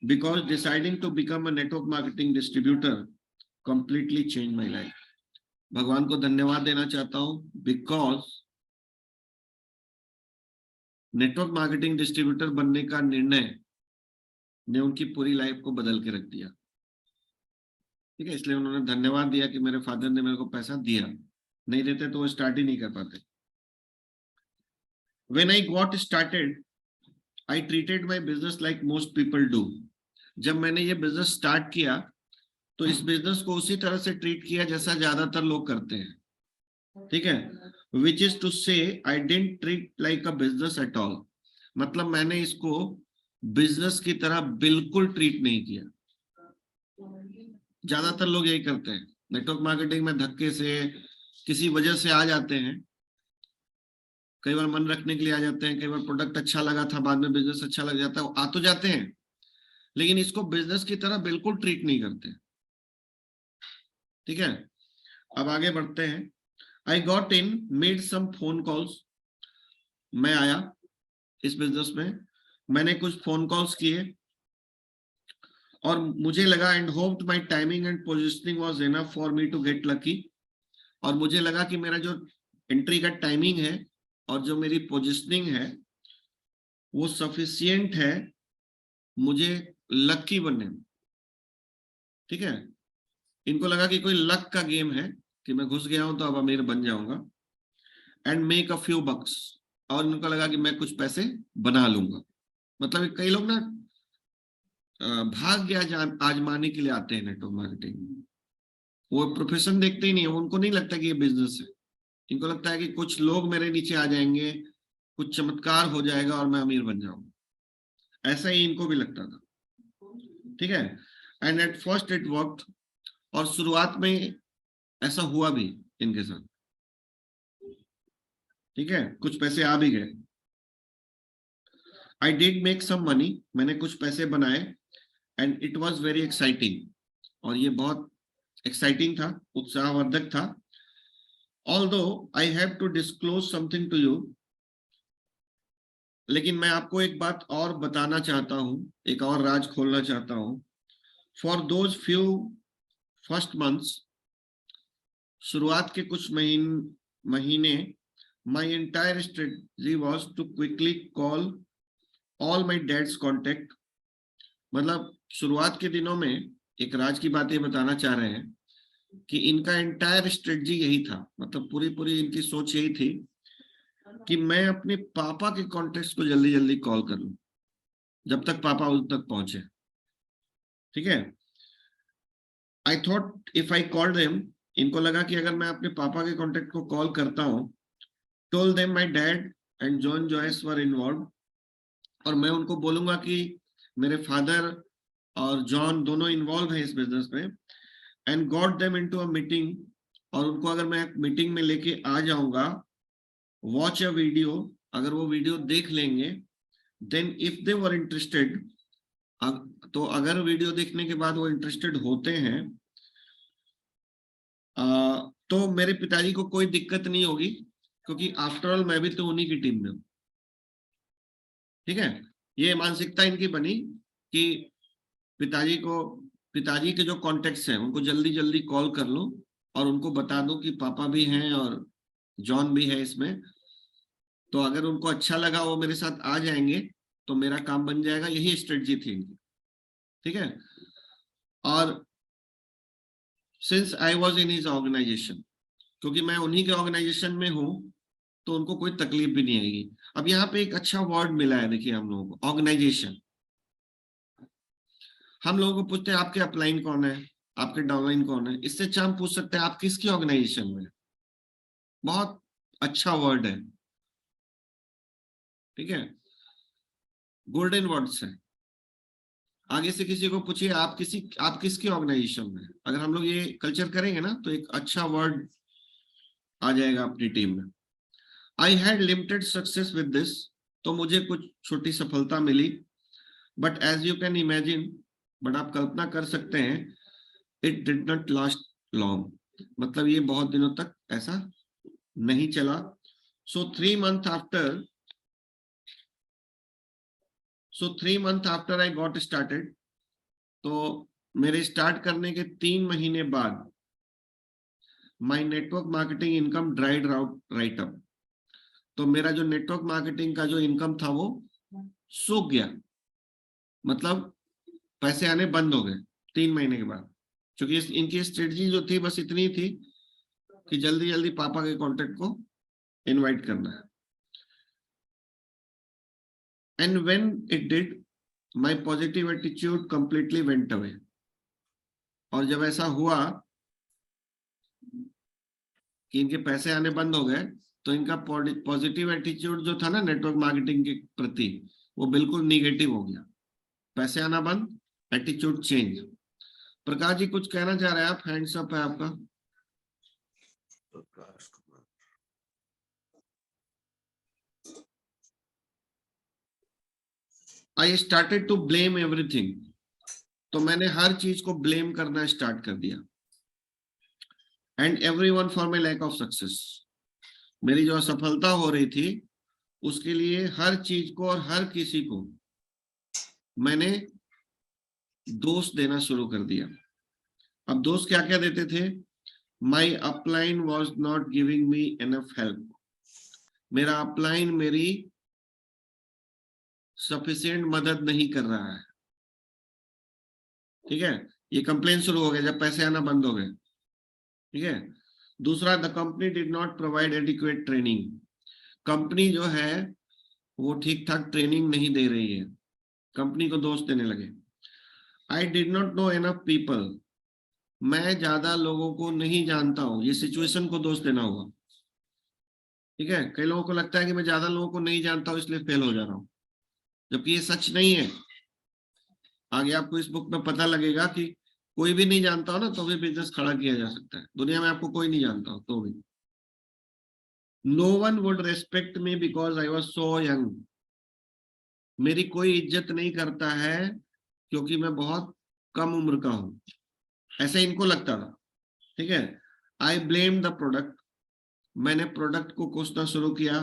Because deciding to become a network marketing distributor completely change my life. भगवान को धन्यवाद देना चाहता हूं, बिकॉज नेटवर्क मार्केटिंग डिस्ट्रीब्यूटर बनने का निर्णय ने उनकी पूरी लाइफ को बदल के रख दिया। ठीक है, इसलिए उन्होंने धन्यवाद दिया कि मेरे फादर ने मेरे को पैसा दिया, नहीं देते तो वो स्टार्ट ही नहीं कर पाते। When I got started, I treated my business like most people do. जब मैंने ये बिजनेस स्टार्ट किया तो इस बिजनेस को उसी तरह से ट्रीट किया जैसा ज्यादातर लोग करते हैं। ठीक है, विच इज टू से I didn't treat like a business at all. मतलब मैंने इसको बिजनेस की तरह बिल्कुल ट्रीट नहीं किया। ज्यादातर लोग यही करते हैं, नेटवर्क मार्केटिंग में धक्के से किसी वजह से आ जाते हैं, कई बार मन रखने के लिए आ जाते हैं, कई बार प्रोडक्ट अच्छा लगा था बाद में बिजनेस अच्छा लग जाता है, आ तो जाते हैं, लेकिन इसको बिजनेस की तरह बिल्कुल ट्रीट नहीं करते। ठीक है, अब आगे बढ़ते हैं। I got in, made some phone calls. मैं आया इस बिजनेस में, मैंने कुछ फोन कॉल्स किए और मुझे लगा and hoped my timing and positioning was enough for me to get lucky. और मुझे लगा कि मेरा जो एंट्री का टाइमिंग है और जो मेरी पोजीशनिंग है वो सफिशिएंट है मुझे लकी बनने में। ठीक है, इनको लगा कि कोई लक का गेम है कि मैं घुस गया हूं तो अब अमीर बन जाऊंगा, एंड मेक अ फ्यू बक्स। और इनको लगा कि मैं कुछ पैसे बना लूंगा। मतलब कई लोग ना भाग्य आजमाने के लिए आते हैं नेटवर्क मार्केटिंग। वो प्रोफेशन देखते ही नहीं है, उनको नहीं लगता कि ये बिजनेस है। इनको लगता है कि कुछ लोग मेरे नीचे आ जाएंगे, कुछ चमत्कार हो जाएगा और मैं अमीर बन जाऊंगा। ऐसा ही इनको भी लगता था, ठीक है। And at first it worked, और शुरुआत में ऐसा हुआ भी इनके साथ, ठीक है, कुछ पैसे आ भी गए। I did make some money, मैंने कुछ पैसे बनाए, and it was very exciting, और ये बहुत एक्साइटिंग था, उत्साहवर्धक था। Although I have to disclose something to you, लेकिन मैं आपको एक बात और बताना चाहता हूं, एक और राज खोलना चाहता हूं। For those few first months, शुरुआत के कुछ महीने, my entire strategy was to quickly call all my dad's contact. मतलब शुरुआत के दिनों में एक राज की बात ये बताना चाह रहे हैं कि इनका एंटायर स्ट्रेटजी यही था, मतलब पूरी इनकी सोच यही थी कि मैं अपने पापा के कॉन्टेक्ट्स को जल्दी जल्दी कॉल कर लूं, जब तक पापा उस तक पहुंचे, ठीक है। I thought if I call them, इनको लगा कि अगर मैं अपने पापा के कॉन्टेक्ट को कॉल करता हूं, told them my dad and John Joyce were involve, और मैं उनको बोलूंगा कि मेरे फादर और जॉन दोनों इन्वॉल्व हैं इस बिजनेस में, and got them into a meeting, और उनको अगर मैं मीटिंग में लेके आ जाऊंगा, वॉच अ वीडियो, अगर वो वीडियो देख लेंगे, then if they were interested, तो अगर वीडियो देखने के बाद वो इंटरेस्टेड होते हैं, तो मेरे पिताजी को कोई दिक्कत नहीं होगी, क्योंकि आफ्टर ऑल मैं भी तो उन्हीं की टीम में हूं, ठीक है। ये मानसिकता इनकी बनी कि पिताजी के जो कॉन्टेक्ट्स हैं उनको जल्दी जल्दी कॉल कर लूं, और उनको बता दूं कि पापा भी हैं और जॉन भी है इसमें, तो अगर उनको अच्छा लगा वो मेरे साथ आ जाएंगे तो मेरा काम बन जाएगा। यही स्ट्रेटजी थी इनकी, ठीक है। और since I was in his organisation, क्योंकि मैं उन्हीं के ऑर्गेनाइजेशन में हूं, तो उनको कोई तकलीफ भी नहीं आएगी। अब यहाँ पे एक अच्छा वर्ड मिला है, देखिए हम लोगों को, ऑर्गेनाइजेशन। हम लोगों को पूछते हैं आपके अपलाइन कौन है, आपके डाउनलाइन कौन है, इससे अच्छा हम पूछ सकते हैं आप किसकी ऑर्गेनाइजेशन में। बहुत अच्छा वर्ड है, ठीक है, गोल्डन वर्ड्स है। आगे से किसी को पूछिए आप किसकी ऑर्गेनाइजेशन में, अगर हम लोग ये कल्चर करेंगे ना, तो एक अच्छा वर्ड आ जाएगा अपनी टीम में। I had limited success with this, तो मुझे कुछ छोटी सफलता मिली, but as you can imagine, but आप कल्पना कर सकते हैं, it did not last long, मतलब ये बहुत दिनों तक ऐसा नहीं चला। So 3 months after I got started, तो मेरे स्टार्ट करने के 3 महीने बाद my network marketing income dried right up, तो मेरा जो नेटवर्क मार्केटिंग का जो इनकम था वो सूख गया, मतलब पैसे आने बंद हो गए 3 महीने के बाद, क्योंकि इनकी स्ट्रेटजी जो थी बस इतनी थी कि जल्दी जल्दी पापा के कॉन्टेक्ट को इनवाइट करना है। And when it did, my positive attitude completely went away, और जब ऐसा हुआ कि इनके पैसे आने बंद हो गए, तो इनका पॉजिटिव एटीट्यूड जो था ना नेटवर्क मार्केटिंग के प्रति, वो बिल्कुल निगेटिव हो गया। पैसे आना बंद, एटीट्यूड चेंज। प्रकाश जी कुछ कहना चाह रहे हैं आप, हैंड्स अप है आपका। I started to blame everything, तो मैंने हर चीज को ब्लेम करना स्टार्ट कर दिया। And everyone for my lack of success, मेरी जो असफलता हो रही थी उसके लिए हर चीज को और हर किसी को मैंने दोष देना शुरू कर दिया। अब दोस्त क्या क्या देते थे, my upline was not giving me enough help, मेरा अपलाइन मेरी सफिशिएंट मदद नहीं कर रहा है, ठीक है। ये कंप्लेन शुरू हो गया जब पैसे आना बंद हो गए, ठीक है। दूसरा, the company did not provide adequate training, company जो है वो ठीक ठाक ट्रेनिंग नहीं दे रही है, कंपनी को दोष देने लगे। I did not know enough people, मैं ज्यादा लोगों को नहीं जानता हूँ। ये सिचुएशन को दोष देना होगा, ठीक है। कई लोगों को लगता है कि मैं ज्यादा लोगों को नहीं जानता हूँ इसलिए फेल हो जा रहा हूँ, जबकि ये सच नहीं है। आगे आपको इस बुक में पता लगेगा कि कोई भी नहीं जानता हो ना तो भी बिजनेस खड़ा किया जा सकता है। दुनिया में आपको कोई नहीं जानता हो तो भी। No one would respect me because I was so young, मेरी कोई इज्जत नहीं करता है क्योंकि मैं बहुत कम उम्र का हूं, ऐसा इनको लगता था, ठीक है। आई ब्लेम द प्रोडक्ट, मैंने प्रोडक्ट को कोसना शुरू किया।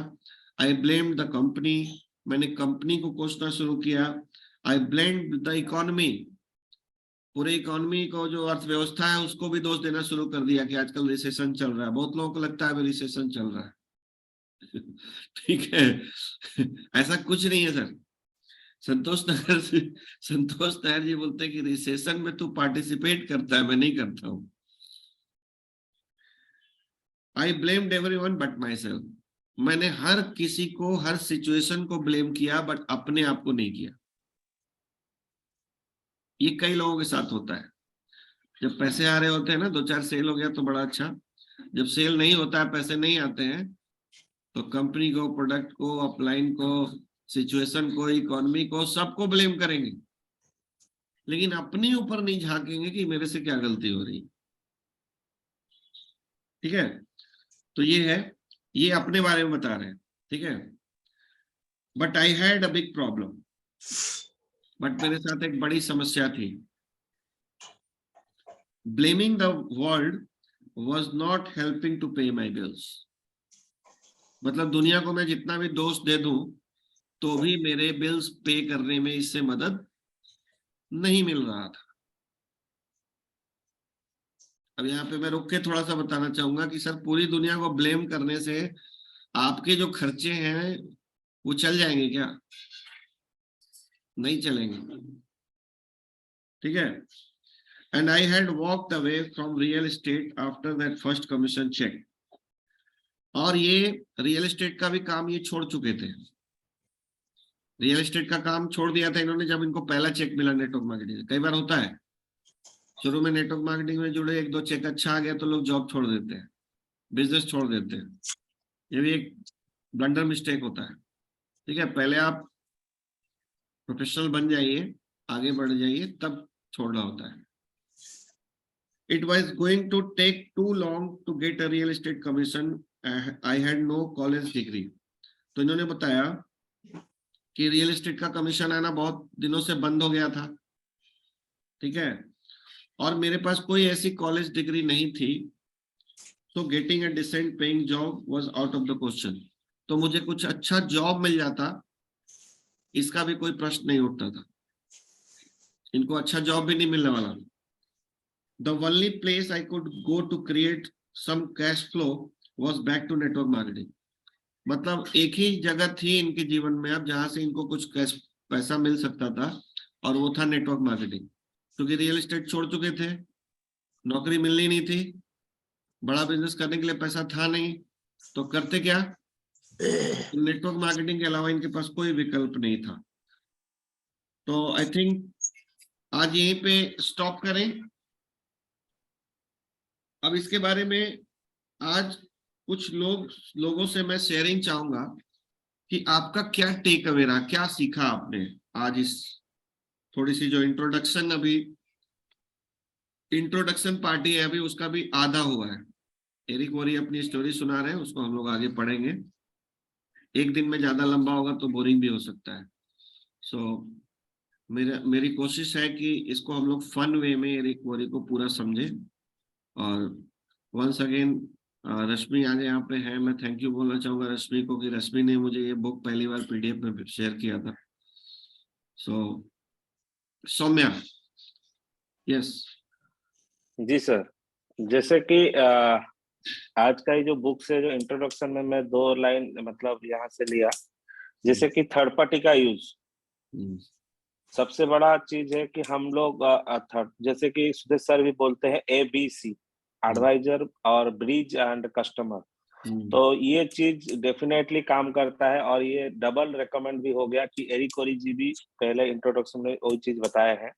आई ब्लेम द कंपनी, मैंने कंपनी को कोसना शुरू किया। आई ब्लेम द इकोनॉमी, पूरे इकोनॉमी को जो अर्थव्यवस्था है उसको भी दोष देना शुरू कर दिया कि आजकल रिसेशन चल रहा है। बहुत लोगों को लगता है अभी रिसेशन चल रहा है ठीक है ऐसा कुछ नहीं है सर। संतोष नायर जी बोलते हैं कि रिसेशन में तू पार्टिसिपेट करता है, मैं नहीं करता हूं। I blamed everyone but myself, मैंने हर किसी को हर सिचुएशन को ब्लेम किया बट अपने आप को नहीं किया। ये कई लोगों के साथ होता है। जब पैसे आ रहे होते हैं ना, 2-4 सेल हो गया तो बड़ा अच्छा, जब सेल नहीं होता है, पैसे नहीं आते हैं, तो कंपनी को, प्रोडक्ट को, अपलाइन को, सिचुएशन को, इकोनॉमी को, सबको ब्लेम करेंगे, लेकिन अपने ऊपर नहीं झांकेंगे कि मेरे से क्या गलती हो रही, ठीक है। तो ये है, ये अपने बारे में बता रहे हैं, ठीक है। But I had a big problem, but मेरे साथ एक बड़ी समस्या थी। Blaming the world was not helping to pay my bills, मतलब दुनिया को मैं जितना भी दोष दे दूं तो भी मेरे बिल्स पे करने में इससे मदद नहीं मिल रहा था। अब यहाँ पे मैं रुक के थोड़ा सा बताना चाहूंगा कि सर पूरी दुनिया को ब्लेम करने से आपके जो खर्चे हैं वो चल जाएंगे क्या? नहीं चलेंगे, ठीक है। And I had walked away from real estate after that first commission cheque, और ये रियल एस्टेट का भी काम ये छोड़ चुके थे। रियल एस्टेट का काम छोड़ दिया था इन्होंने जब इनको पहला चेक मिला नेटवर्क मार्केटिंग। कई बार होता है शुरू में नेटवर्क मार्केटिंग में जुड़े, 1-2 चेक अच्छा आ गया तो लोग जॉब छोड़ देते हैं, बिजनेस छोड़ देते हैं। ये भी एक ब्लंडर मिस्टेक होता है, ठीक है। पहले आप प्रोफेशनल बन जाइए, आगे बढ़ जाइए, तब छोड़ना होता है। It was going to take too long to get a real estate commission, I had no college degree. तो इन्होंने बताया कि रियल एस्टेट का कमीशन आना बहुत दिनों से बंद हो गया था, ठीक है, और मेरे पास कोई ऐसी कॉलेज डिग्री नहीं थी, तो getting a decent paying job was out of the question. तो मुझे कुछ अच्छा जॉब मिल जाता, इसका भी कोई प्रश्न नहीं उठता था। इनको अच्छा जॉब भी नहीं मिलने वाला। The only place I could go to create some cash flow was back to network marketing, मतलब एक ही जगह थी इनके जीवन में अब जहां से इनको कुछ कैश पैसा मिल सकता था, और वो था नेटवर्क मार्केटिंग। क्योंकि रियल एस्टेट छोड़ चुके थे, नौकरी मिलनी नहीं थी, बड़ा बिजनेस करने के लिए पैसा था नहीं, तो करते क्या, नेटवर्क मार्केटिंग के अलावा इनके पास कोई विकल्प नहीं था। तो आई थिंक आज यहीं पे स्टॉप करें। अब इसके बारे में आज कुछ लोगों से मैं शेयरिंग चाहूंगा कि आपका क्या टेक अवे रहा, क्या सीखा आपने आज इस थोड़ी सी जो इंट्रोडक्शन, अभी इंट्रोडक्शन पार्टी है, अभी उसका भी आधा हुआ है। एरिक वोरी अपनी स्टोरी सुना रहे हैं, उसको हम लोग आगे पढ़ेंगे। एक दिन में ज्यादा लंबा होगा तो बोरिंग भी हो सकता है। सो मेरी कोशिश है कि इसको हम लोग फन वे में एरिक वोरी को पूरा समझे। और वंस अगेन रश्मि आज यहाँ पे है, मैं थैंक यू बोलना चाहूंगा रश्मि को कि रश्मि ने मुझे ये बुक पहली बार पीडीएफ में शेयर किया था। सो सौम्या, यस। जी सर, जैसे कि आज का ये जो बुक से जो इंट्रोडक्शन में मैं 2 लाइन मतलब यहाँ से लिया, जैसे कि थर्ड पार्टी का यूज सबसे बड़ा चीज है कि हम लोग थर्ड, जैसे कि सुदेश सर भी बोलते हैं ABC, एडवाइजर और ब्रिज एंड कस्टमर। तो ये चीज डेफिनेटली काम करता है, और ये डबल रेकमेंड भी हो गया कि एरिक वोरी जी भी पहले इंट्रोडक्शन में वही चीज बताए हैं।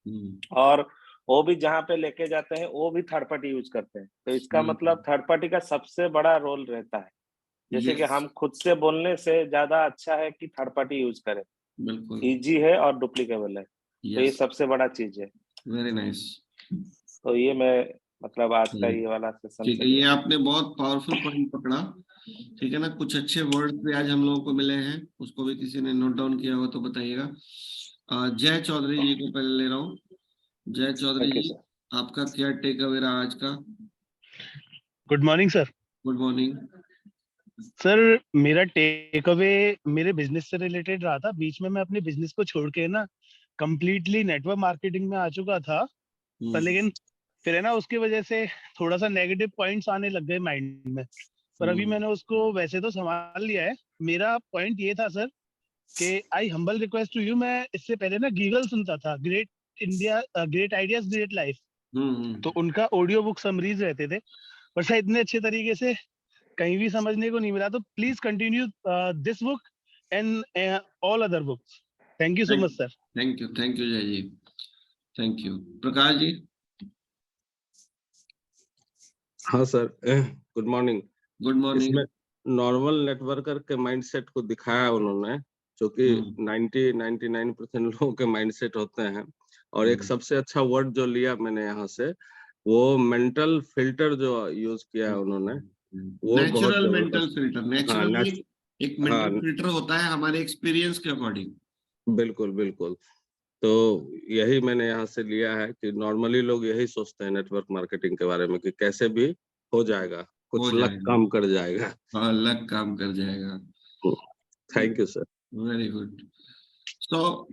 और वो भी जहाँ पे लेके जाते हैं वो भी थर्ड पार्टी यूज करते हैं। तो इसका मतलब थर्ड पार्टी का सबसे बड़ा रोल रहता है। जैसे कि Yes, हम खुद से बोलने से ज्यादा अच्छा है कि थर्ड पार्टी यूज करें। बिल्कुल। इजी है और डुप्लीकेबल है, तो ये यस, सबसे बड़ा चीज है। Very nice. तो ये मैं मतलब आज का ये वाला सेशन ठीक से है, ये लिया। आपने बहुत पावरफुल पॉइंट पकड़ा। ठीक है ना, कुछ अच्छे वर्ड भी आज हम लोगों को मिले हैं, उसको भी किसी ने नोट डाउन किया हो तो बताइएगा। जय चौधरी जी को पहले ले रहा हूँ। जय चौधरी ओके जी, सर। आपका क्या टेक अवे रहा आज का? Good morning sir. Good morning. Sir मेरा टेक अवे मेरे बिजनेस से रिलेटेड रहा था। बीच में मैं अपने बिजनेस को छोड़ के ना कंप्लीटली नेटवर्क मार्केटिंग में आ चुका था, पर लेकिन फिर है ना उसकी वजह से थोड़ा सा नेगेटिव पॉइंट्स आने लग गए माइंड में। पर अभी मैंने उसको वैसे तो संभाल लिया है। मेरा पॉइंट ये था सर कि आई हम्बल रिक्वेस्ट टू यू, मैं इससे पहले ना गीगल सुनता था, great India, great ideas great life. तो उनका ऑडियो बुक समरीज रहते थे, पर शायद इतने अच्छे तरीके से कहीं भी समझने को नहीं मिला। तो please continue this book and all other books. Thank you so much sir. Thank you जय जी, थैंक यू। प्रकाश जी। हाँ sir, good morning. Good morning. इसमें नॉर्मल नेटवर्कर के माइंडसेट को दिखाया उन्होंने, जो कि 99% लोगों के माइंडसेट होते हैं। और एक सबसे अच्छा वर्ड जो लिया मैंने यहाँ से, वो मेंटल फिल्टर जो यूज किया है उन्होंने, वो बहुत नेचुरल मेंटल जबरदस्त। फिल्टर। हाँ, नेचुरली एक हाँ, मेंटल फिल्टर होता है हमारे एक्सपीरियंस के अकॉर्डिंग। बिल्कुल बिल्कुल। तो यही मैंने यहाँ से लिया है कि नॉर्मली लोग यही सोचते हैं नेटवर्क मार्केटिंग के बारे में कि कैसे भी हो जाएगा, हो कुछ लक जाएगा, काम कर जाएगा। हाँ, लक काम कर जाएगा। Thank you sir. Very good. तो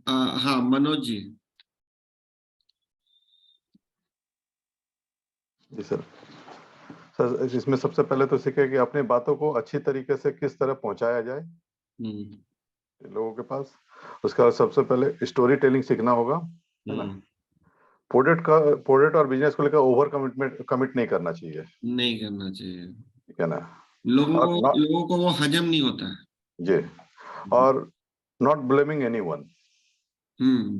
हाँ, मनोज जी। जी सर। सर इसमें सबसे पहले तो सीखे कि अपनी बातों को अच्छी तरीके से किस तरह पहुंचाया जाए लोगों के पास। उसका बाद सबसे पहले स्टोरी टेलिंग सीखना होगा, है ना। प्रोडक्ट और बिजनेस को लेकर ओवर कमिट नहीं करना चाहिए, नहीं करना चाहिए, ठीक है ना। लोगों को वो हजम नहीं होता है जी। और नॉट ब्लेमिंग एनीवन।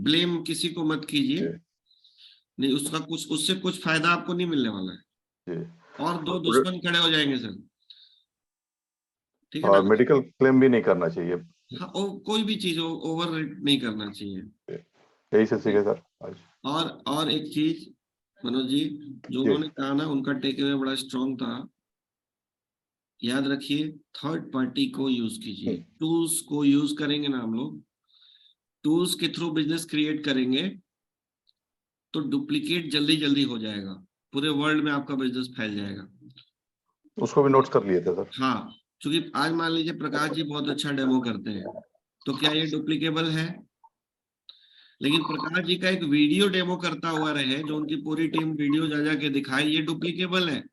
ब्लेम किसी को मत कीजिए, जी नहीं उसका कुछ, उससे कुछ फायदा आपको नहीं मिलने वाला है, जी। और दो दुश्मन खड़े हो जाएंगे सर। ठीक है ना। और मेडिकल क्लेम भी नहीं करना चाहिए। हाँ, कोई भी चीज ओवर नहीं करना चाहिए। यही से सीखे सर आज। और एक चीज मनोज जी, जो जी उन्होंने कहा ना, उनका टेक अवे बड़ा स्ट्रांग था। याद रखिए, थर्ड पार्टी को यूज कीजिए। टूल्स को यूज करेंगे ना हम लोग, टूल्स के थ्रू बिजनेस क्रिएट करेंगे तो डुप्लीकेट जल्दी जल्दी हो जाएगा, पूरे वर्ल्ड में आपका बिजनेस फैल जाएगा। उसको भी नोट्स कर लिए थे सर। हाँ, क्योंकि आज मान लीजिए प्रकाश जी बहुत अच्छा डेमो करते हैं, तो क्या ये डुप्लीकेबल है? लेकिन प्रकाश जी का एक वीडियो डेमो करता हुआ रहे, जो उनकी पूरी टीम वीडियो जा जा के दिखाए, ये डुप्लीकेबल है।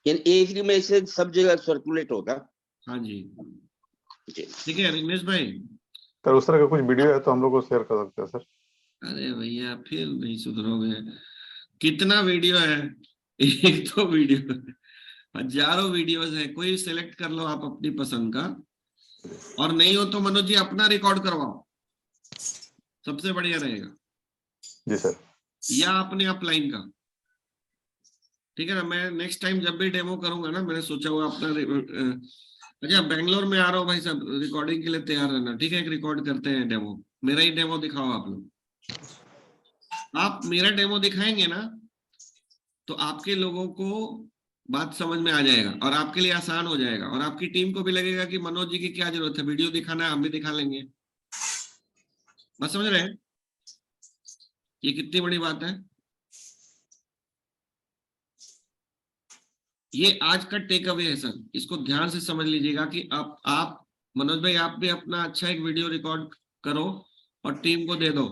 एक ही मैसेज सब जगह सर्कुलेट होगा। हाँ जी, ठीक है रिमेश भाई। सर उस तरह का कुछ वीडियो है तो हम लोग को शेयर कर सकते हैं सर। अरे भैया फिर नहीं सुधरोगे, कितना वीडियो है? एक तो वीडियो, हजारों वीडियोस है, कोई सिलेक्ट कर लो आप अपनी पसंद का। और नहीं हो तो मनोज जी अपना रिकॉर्ड करवाओ, सबसे बढ़िया रहेगा। जी सर। या अपने अपलाइन का, ठीक है ना। मैं नेक्स्ट टाइम जब भी डेमो करूंगा ना, मैंने सोचा हुआ अपना अच्छा बेंगलोर में आ रहा हूँ भाई साहब, रिकॉर्डिंग के लिए तैयार रहना, ठीक है। एक रिकॉर्ड करते हैं डेमो, मेरा ही डेमो दिखाओ आप लोग। आप मेरा डेमो दिखाएंगे ना, तो आपके लोगों को बात समझ में आ जाएगा और आपके लिए आसान हो जाएगा, और आपकी टीम को भी लगेगा कि मनोज जी की क्या जरूरत है, वीडियो दिखाना है हम भी दिखा लेंगे। बात समझ रहे हैं? ये कितनी बड़ी बात है। ये आज का टेक अवे है सर, इसको ध्यान से समझ लीजिएगा कि आप मनोज भाई, आप भी अपना अच्छा एक वीडियो रिकॉर्ड करो और टीम को दे दो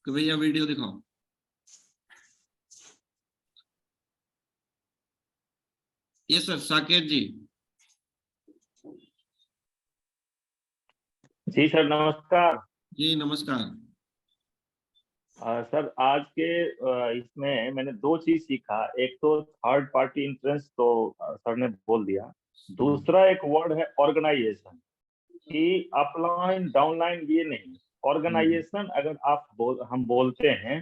कि भैया वीडियो दिखाओ। ये सर साकेत जी। जी सर, नमस्कार। जी नमस्कार। सर आज के इसमें मैंने दो चीज सीखा। एक तो थर्ड पार्टी इंफ्लुएंस, तो सर ने बोल दिया। दूसरा एक वर्ड है ऑर्गेनाइजेशन, कि अपलाइन डाउनलाइन ये नहीं, ऑर्गेनाइजेशन अगर हम बोलते हैं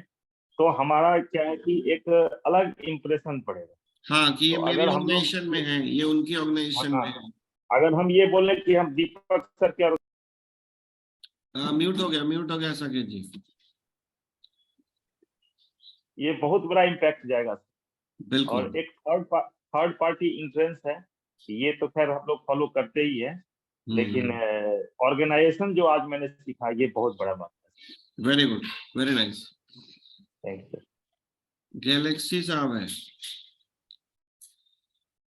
तो हमारा क्या है कि एक अलग इम्प्रेशन पड़ेगा। हाँ कि ये तो मेरी अगर हम लोग ऑर्गेनाइजेशन में है, ये उनकी ऑर्गेनाइजेशन में है। अगर हम ये बोले कि हम दीपक सर के म्यूट हो गया साकेत जी। ये बहुत बड़ा इम्पैक्ट जाएगा। बिल्कुल। और एक थर्ड पार्टी इंफ्लुएंस है, ये तो खैर हम लोग फॉलो करते ही है, लेकिन ऑर्गेनाइजेशन जो आज मैंने सीखा ये बहुत बड़ा बात है। Very good, very nice. Thank you. Galaxy साहब है,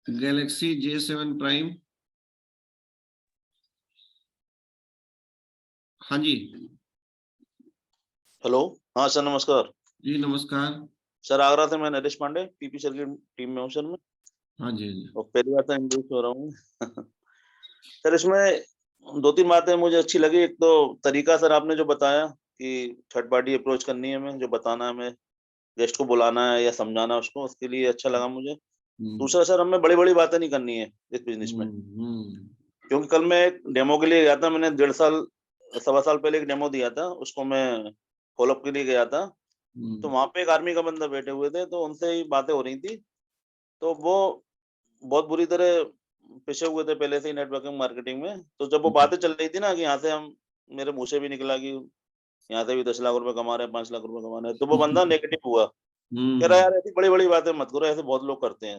गैलेक्सी J7 प्राइम। हाँ जी। हेलो, हाँ सर नमस्कार। जी नमस्कार सर, आगरा से मैं नरेश पांडे, पीपी सर की टीम में हूँ सर मैं। हाँ जी जी। और पहली बार तो इंट्रोड्यूस हो रहा हूँ सर इसमें 2-3 बातें मुझे अच्छी लगी। एक तो तरीका सर आपने जो बताया कि थर्ड पार्टी अप्रोच करनी है, हमें जो बताना है, हमें गेस्ट को बुलाना है या समझाना है उसको, उसके लिए अच्छा लगा मुझे। दूसरा सर, हमें बड़ी बड़ी बातें नहीं करनी है इस बिजनेस में, क्योंकि कल मैं एक डेमो के लिए गया था, मैंने 1.5 साल पहले एक डेमो दिया था, उसको मैं फॉलोअप के लिए गया था। तो वहां पे एक आर्मी का बंदा बैठे हुए थे, तो उनसे ही बातें हो रही थी, तो वो बहुत बुरी तरह पिछे हुए थे पहले से ही नेटवर्किंग मार्केटिंग में। तो जब वो बातें चल रही थी ना कि यहाँ से हम, मेरे मुंह से भी निकला कि यहाँ से भी 10 लाख रुपए कमा रहे हैं, 5 लाख रुपए कमा रहे हैं, तो वो बंदा नेगेटिव हुआ, कह रहा यार ऐसी बड़ी बड़ी बातें मत करो, ऐसे बहुत लोग करते हैं,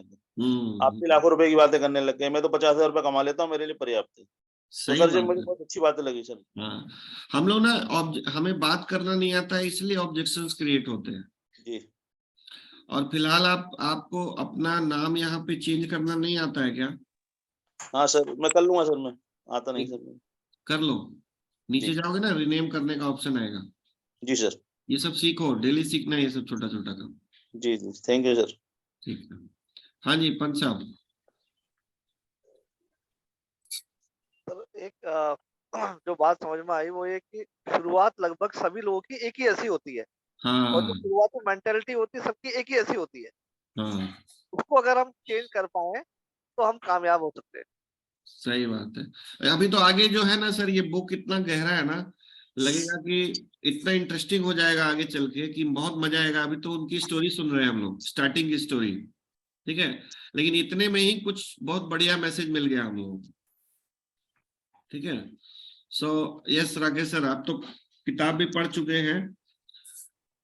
आप भी लाखों रुपए की बातें करने लग गए, मैं तो 50,000 रुपए कमा लेता हूँ, मेरे लिए पर्याप्त है। तो सर जी मुझे बहुत अच्छी बातें लगी सर। हाँ, हम लोग ना हमें बात करना नहीं आता है, इसलिए ऑब्जेक्शंस क्रिएट होते हैं जी। और फिलहाल आपको अपना नाम यहाँ पे चेंज करना नहीं आता है क्या? हाँ सर, मैं कर लूंगा सर, मैं आता नहीं सर। कर लो, नीचे जाओगे ना, रिनेम करने का ऑप्शन आएगा। जी सर। ये सब सीखो, डेली सीखना है ये सब छोटा छोटा काम। जी जी, थैंक यू सर। ठीक है। हाँ जी पंच साहब। एक जो बात समझ में आई वो ये कि शुरुआत लगभग सभी लोगों की एक ही ऐसी होती है, और जो हाँ शुरुआत में मेंटेलिटी होती है सबकी एक ही ऐसी होती है। हाँ, उसको अगर हम चेंज कर पाए तो हम कामयाब हो सकते हैं। सही बात है। अभी तो आगे जो है ना सर, ये बुक इतना गहरा है ना, लगेगा कि इतना इंटरेस्टिंग हो जाएगा आगे चल के कि बहुत मजा आएगा। अभी तो उनकी स्टोरी सुन रहे हैं हम लोग, स्टार्टिंग की स्टोरी, ठीक है, लेकिन इतने में ही कुछ बहुत बढ़िया मैसेज मिल गया हम लोगों को, ठीक है। सो यस राकेश सर, आप तो किताब भी पढ़ चुके हैं,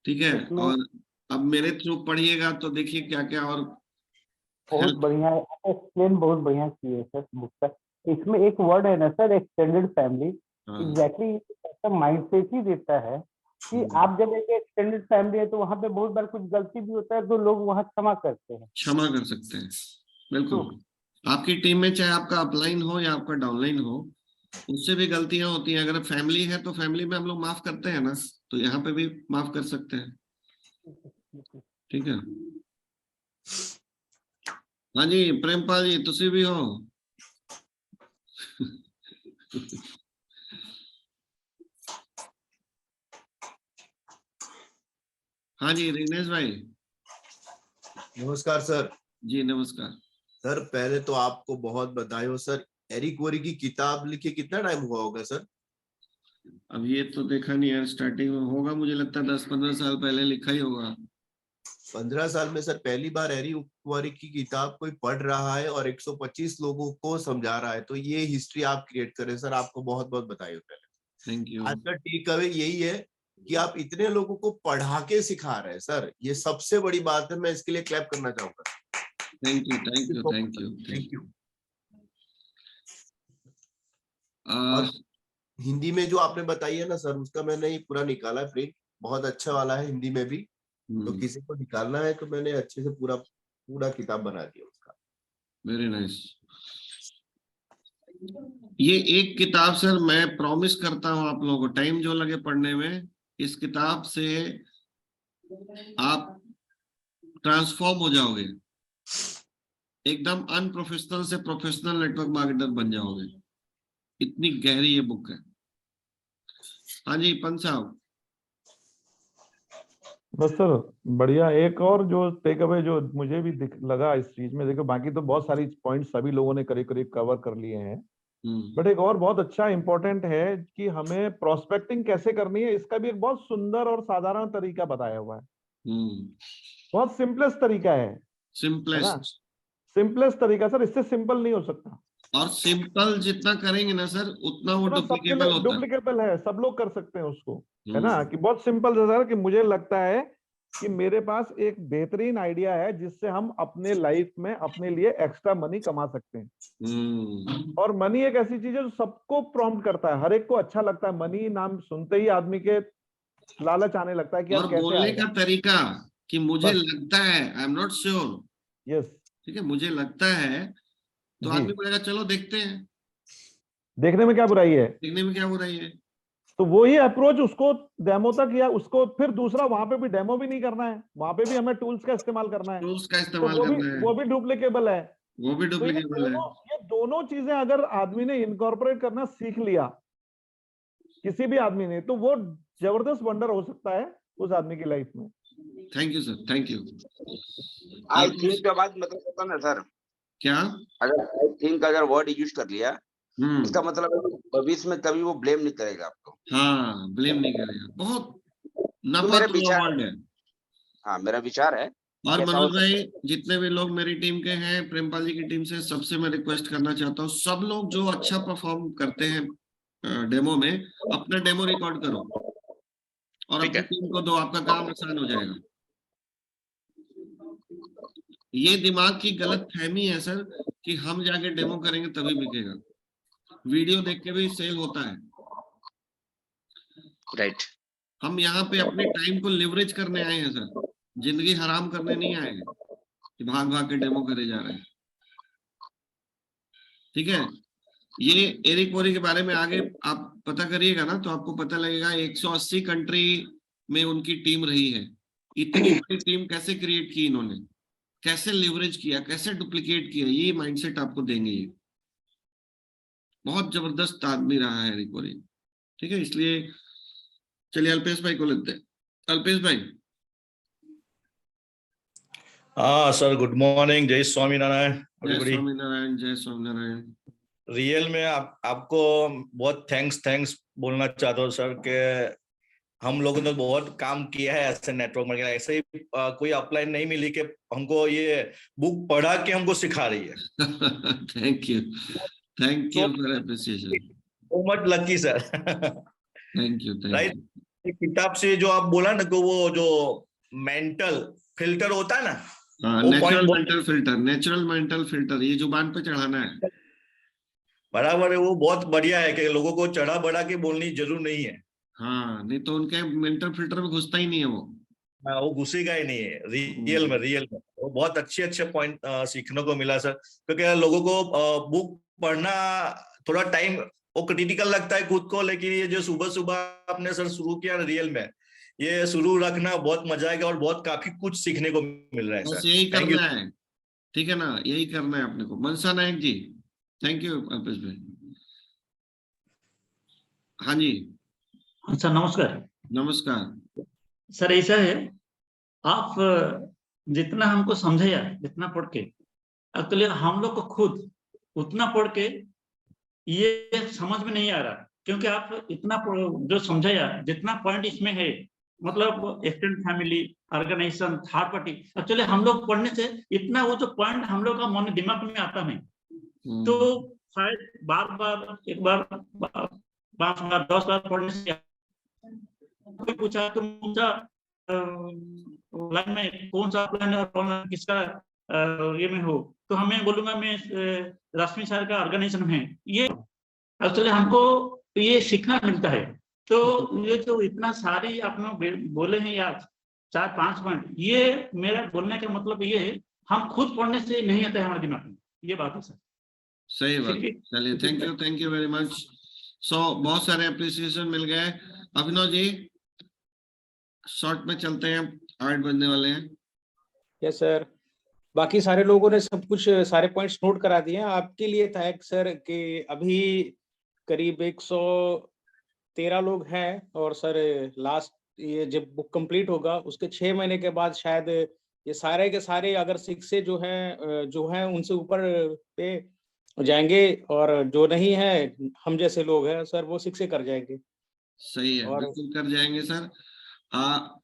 ठीक है, और अब मेरे थ्रू पढ़िएगा तो देखिए क्या क्या और बहुत बढ़िया है, एक्सप्लेन बहुत बढ़िया किए सर बुक का। इसमें एक वर्ड है ना सर, एक्सटेंडेड फैमिली, एग्जैक्टली ऐसा माइंडसेट ही देता है कि आप जब एक एक्सटेंडेड फैमिली है तो वहां पे बहुत बार कुछ गलती भी होता है तो लोग वहां क्षमा करते हैं, क्षमा कर सकते हैं। बिल्कुल, आपकी टीम में चाहे आपका अपलाइन हो या आपका डाउनलाइन हो, उससे भी गलतियां होती हैं। अगर फैमिली है तो फैमिली में हम लोग माफ करते हैं ना, तो यहाँ पे भी माफ कर सकते हैं, ठीक है। हाँ जी प्रेमपाल जी, तुसी भी हो हाँ जी रिनेश भाई। नमस्कार सर। जी नमस्कार सर, पहले तो आपको बहुत बधाई हो सर। एरिक वोरी की किताब लिखे कितना टाइम हुआ होगा सर? अब ये तो देखा नहीं है, स्टार्टिंग में होगा, मुझे लगता है 10-15 साल पहले लिखा ही होगा। 15 साल में सर पहली बार एरिक वोरी की किताब कोई पढ़ रहा है और 125 लोगों को समझा रहा है, तो ये हिस्ट्री आप क्रिएट करें सर, आपको बहुत बहुत बधाई हो। पहले थैंक यू। आज का टेक अवे यही है कि आप इतने लोगों को पढ़ा के सिखा रहे हैं सर, ये सबसे बड़ी बात है, मैं इसके लिए क्लैप करना चाहूंगा। Thank you thank you thank you thank you. और हिंदी में जो आपने बताई है ना सर, उसका मैंने ही पूरा निकाला है प्रिंट, बहुत अच्छा वाला है हिंदी में भी, तो किसी को निकालना है तो मैंने अच्छे से पूरा किताब बना दिया उसका। Very nice. ये एक किताब सर, मैं प्रॉमिस करता हूं आप लोगों को, टाइम जो लगे पढ़ने में, इस किताब से आप ट्रांसफॉर्म हो जाओगे, एकदम अनप्रोफेशनल से प्रोफेशनल नेटवर्क मार्केटर बन जाओगे, इतनी गहरी ये बुक है। हाँ जी पंच साहब। बस सर बढ़िया। एक और जो टेक अवे जो मुझे भी लगा इस चीज में, देखो बाकी तो बहुत सारी पॉइंट्स सभी लोगों ने करीब करीब कवर कर लिए हैं, बट एक और बहुत अच्छा इंपॉर्टेंट है कि हमें प्रोस्पेक्टिंग कैसे करनी है, इसका भी एक बहुत सुंदर और साधारण तरीका बताया हुआ है। बहुत सिंपलेस्ट तरीका है ना, सिंपलेस्ट तरीका सर, इससे सिंपल नहीं हो सकता। और सिंपल जितना करेंगे ना सर उतना वो डुप्लीकेबल होता है। डुप्लीकेबल है, सब लोग कर सकते हैं उसको, है ना, कि बहुत सिंपल है सर, कि मुझे लगता है कि मेरे पास एक बेहतरीन आइडिया है जिससे हम अपने लाइफ में अपने लिए एक्स्ट्रा मनी कमा सकते हैं। और मनी एक ऐसी चीज है जो सबको प्रॉम्प्ट करता है, हर एक को अच्छा लगता है। मनी नाम सुनते ही आदमी के लालच आने लगता है कि और बोलने का तरीका कि मुझे लगता है, आई एम नॉट श्योर, यस, ठीक है, मुझे लगता है, तो आदमी बोलेगा चलो देखते हैं। देखने में क्या बुराई है, देखने में क्या बुराई है। तो वही अप्रोच उसको डेमो तक, या उसको फिर दूसरा वहां पे भी डेमो भी नहीं करना है, वहां पे भी हमें टूल्स का इस्तेमाल करना है, टूल्स का इस्तेमाल करना है, वो भी डुप्लीकेबल है, वो भी डुप्लीकेबल है। ये दोनों चीजें अगर आदमी ने इनकॉर्पोरेट करना सीख लिया, किसी भी आदमी ने, तो वो जबरदस्त वंडर हो सकता है उस आदमी की लाइफ में। Thank you sir, thank you. I think का बात मतलब होता ना सर, क्या अगर आई थिंक अगर वर्ड यूज कर लिया, इसका मतलब भविष्य में कभी वो ब्लेम नहीं करेगा आपको। हाँ, ब्लेम नहीं करेगा। बहुत नफा मेरा तो विचार वर्ड है। हाँ, मेरा विचार है। और मनोज भाई, जितने भी लोग मेरी टीम के हैं, प्रेमपाल जी की टीम से, सबसे मैं रिक्वेस्ट करना चाहता हूँ, सब लोग जो अच्छा परफॉर्म करते हैं डेमो में, अपना डेमो रिकॉर्ड करो और अपनी टीम को दो, आपका काम आसान हो जाएगा। ये दिमाग की गलत फहमी है सर कि हम जाके डेमो करेंगे तभी बिकेगा। वीडियो देख के भी सेल होता है। राइट। हम यहाँ पे अपने टाइम को लिवरेज करने आए हैं सर, जिंदगी हराम करने नहीं आए हैं कि भाग भाग के डेमो करे जा रहे हैं। ठीक है, ये एरिक वोरी के बारे में आगे आप पता करिएगा ना, तो आपको पता लगेगा 180 कंट्री में उनकी टीम रही है। इतनी बड़ी टीम कैसे क्रिएट की इन्होंने, कैसे लिवरेज किया, कैसे डुप्लीकेट किया, ये माइंडसेट आपको देंगे। ये बहुत जबरदस्त आदमी रहा है एरिक वोरी। ठीक है, इसलिए चलिए अल्पेश भाई को लेते हैं। अल्पेश भाई। हाँ सर, गुड मॉर्निंग, जय स्वामीनारायण। जय स्वामीनारायण, जय स्वामीनारायण। रियल में आपको बहुत थैंक्स बोलना चाहता हूँ सर, कि हम लोगों ने बहुत काम किया है ऐसे नेटवर्क मार्केटिंग। ऐसे ही कोई अपलाइन नहीं मिली कि हमको ये बुक पढ़ा के हमको सिखा रही है। Thank you for appreciation. So much lucky sir. Thank you. Right, किताब से जो आप बोला ना कि वो जो मेंटल फिल्टर होता है ना, नेचुरल मेंटल फिल्टर, ये जुबान पे चढ़ाना है। बराबर है, वो बहुत बढ़िया है कि लोगों को चढ़ा बढ़ा के बोलनी जरूर नहीं है। हाँ, नहीं तो उनके मेंटल फिल्टर में घुसता ही नहीं है वो घुसेगा ही नहीं है। रियल में वो बहुत अच्छे पॉइंट सीखने को मिला सर, क्योंकि लोगों को बुक पढ़ना थोड़ा टाइम वो क्रिटिकल लगता है खुद को, लेकिन ये जो सुबह सुबह आपने सर शुरू किया रियल में, ये शुरू रखना बहुत मजा आएगा और बहुत काफी कुछ सीखने को मिल रहा है सर। यही करना है, ठीक है ना, यही करना है अपने को। मनसा नायक जी, थैंक यू अल्पेश भाई। हाँ जी। अच्छा, नमस्कार। नमस्कार सर, ऐसा है, आप जितना हमको समझाया, जितना पढ़ के, एक्चुअली हम लोग को खुद उतना पढ़ के ये समझ में नहीं आ रहा, क्योंकि आप इतना जो समझाया, जितना पॉइंट इसमें है, मतलब extend family, organisation, third party, actually हम लोग पढ़ने से इतना वो जो पॉइंट हम लोग का मन दिमाग में आता नहीं, तो शायद बार एक बार 5 बार 10 बार पढ़ने से कोई पूछा तुम कौन सा लाइन में, कौन सा प्लान है और किसका ये में हो, तो हमें बोलूंगा मैं रश्मि सर का ऑर्गेनाइजेशन में। ये एक्चुअली हमको ये सीखना मिलता है। तो ये जो इतना सारी आपने बोले हैं आज 4-5 पॉइंट, ये मेरा बोलने का मतलब ये है, हम खुद पढ़ने से नहीं आता है हमारे दिमाग में, ये बात है सर। सही बात। चलिए, थैंक यू वेरी मच। सो बहुत सारे अप्रिसिएशन मिल गए। अभिनव जी, शॉर्ट में चलते हैं, 8 बजने वाले हैं। यस सर, बाकी सारे लोगों ने सब कुछ सारे पॉइंट्स नोट करा दिए हैं। आपके लिए था एक सर कि अभी करीब 113 लोग हैं, और सर लास्ट ये जब बुक कंप्लीट होगा उसके 6 महीने के बाद शायद ये सारे के सारे अगर 6 से जो हैं उनसे ऊपर पे जाएंगे, और जो नहीं है हम जैसे लोग हैं सर वो शिक्षे कर जाएंगे। सही है, और बिल्कुल कर जाएंगे सर।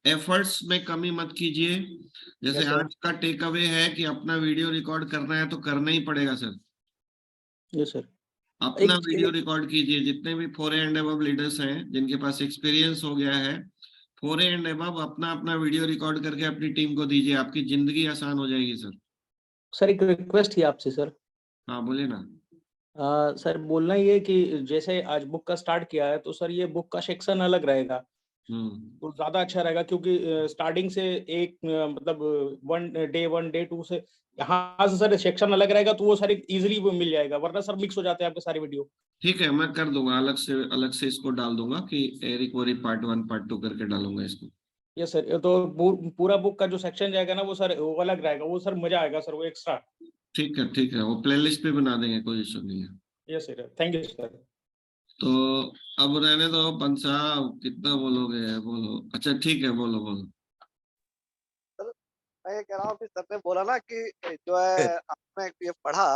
एफर्ट्स में कमी मत कीजिए। जैसे आज का टेक अवे है कि अपना वीडियो रिकॉर्ड करना है तो करना ही पड़ेगा सर। Yes sir. अपना वीडियो रिकॉर्ड कीजिए। जितने भी 4A एंड अबव लीडर्स हैं जिनके पास एक्सपीरियंस हो गया है, 4A एंड अबव अपना अपना वीडियो रिकॉर्ड करके अपनी टीम को दीजिए, आपकी जिंदगी आसान हो जाएगी सर। सर एक रिक्वेस्ट थी आपसे सर। हाँ बोलिए ना। सर बोलना ये कि जैसे आज बुक का स्टार्ट किया है तो सर ये बुक का सेक्शन अलग रहेगा तो ज्यादा अच्छा रहेगा, क्योंकि स्टार्टिंग से एक मतलब 1 डे 2 से यहाँ से सर सेक्शन अलग रहेगा तो वो सारी इजीली मिल जाएगा, वरना सर मिक्स हो जाते हैं आपके सारे वीडियो। ठीक है, मैं कर दूंगा, अलग से इसको डाल दूंगा कि एरिक वोरी पार्ट 1 पार्ट 2 करके डालूंगा इसको। यस सर, तो पूरा बुक का जो सेक्शन जाएगा ना वो सर वो अलग रहेगा, वो सर मजा आएगा सर, वो एक्स्ट्रा। ठीक है, वो प्लेलिस्ट पे बना देंगे, कोई इशू नहीं है। Yes sir, thank you sir. तो अब रहने दो पंसा, कितना बोलोगे बोलो। अच्छा ठीक है, बोलो। मैं ये कह रहा हूँ कि सर ने बोला ना कि जो है आपने ये पढ़ा,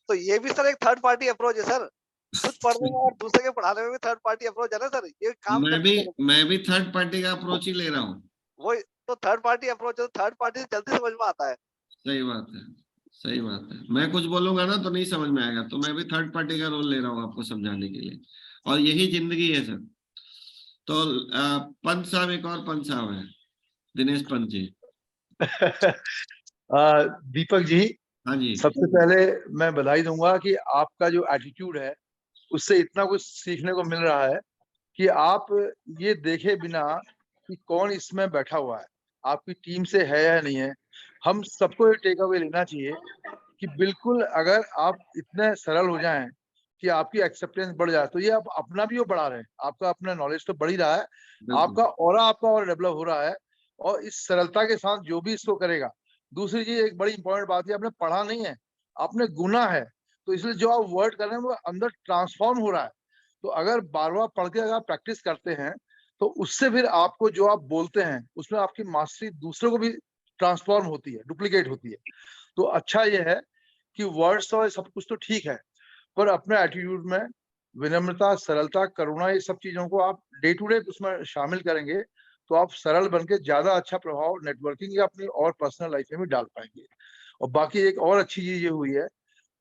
तो ये भी सर एक थर्ड पार्टी अप्रोच है सर। खुद पढ़ने में और दूसरे के पढ़ाने में भी थर्ड पार्टी अप्रोच है ना सर, ये काम मैं भी थर्ड पार्टी का अप्रोच ही ले रहा हूँ। वो तो थर्ड पार्टी अप्रोच है, थर्ड पार्टी से जल्दी समझ में आता है। सही बात है। मैं कुछ बोलूंगा ना तो नहीं समझ में आएगा, तो मैं भी थर्ड पार्टी का रोल ले रहा हूँ आपको समझाने के लिए, और यही जिंदगी है सर। तो पंत साहब, एक और पंत साहब है, दिनेश पंत जी। दीपक जी, हाँ जी। सबसे पहले मैं बधाई दूंगा कि आपका जो एटीट्यूड है उससे इतना कुछ सीखने को मिल रहा है कि आप ये देखे बिना कि कौन इसमें बैठा हुआ है, आपकी टीम से है या नहीं है। हम सबको ये टेक अवे लेना चाहिए कि बिल्कुल अगर आप इतने सरल हो जाएं कि आपकी एक्सेप्टेंस बढ़ जाए तो ये आप अपना भी वो बढ़ा रहे हैं, आपका अपना नॉलेज तो बढ़ ही रहा है, आपका और डेवलप हो रहा है, और इस सरलता के साथ जो भी इसको करेगा। दूसरी चीज, एक बड़ी इंपॉर्टेंट बात है, आपने पढ़ा नहीं है, आपने गुना है, तो इसलिए जो आप वर्ड कर रहे हैं वो अंदर ट्रांसफॉर्म हो रहा है। तो अगर बार बार पढ़ के अगर आप प्रैक्टिस करते हैं तो उससे फिर आपको जो आप बोलते हैं उसमें आपकी मास्टरी दूसरे को भी ट्रांसफॉर्म होती है, डुप्लीकेट होती है। तो अच्छा ये है कि वर्ड्स और सब कुछ तो ठीक है, पर अपने एटीट्यूड में विनम्रता, सरलता, करुणा, ये सब चीजों को आप डे टू डे उसमें शामिल करेंगे तो आप सरल बनके ज्यादा अच्छा प्रभाव नेटवर्किंग या अपनी और पर्सनल लाइफ में भी डाल पाएंगे। और बाकी एक और अच्छी चीज ये हुई है,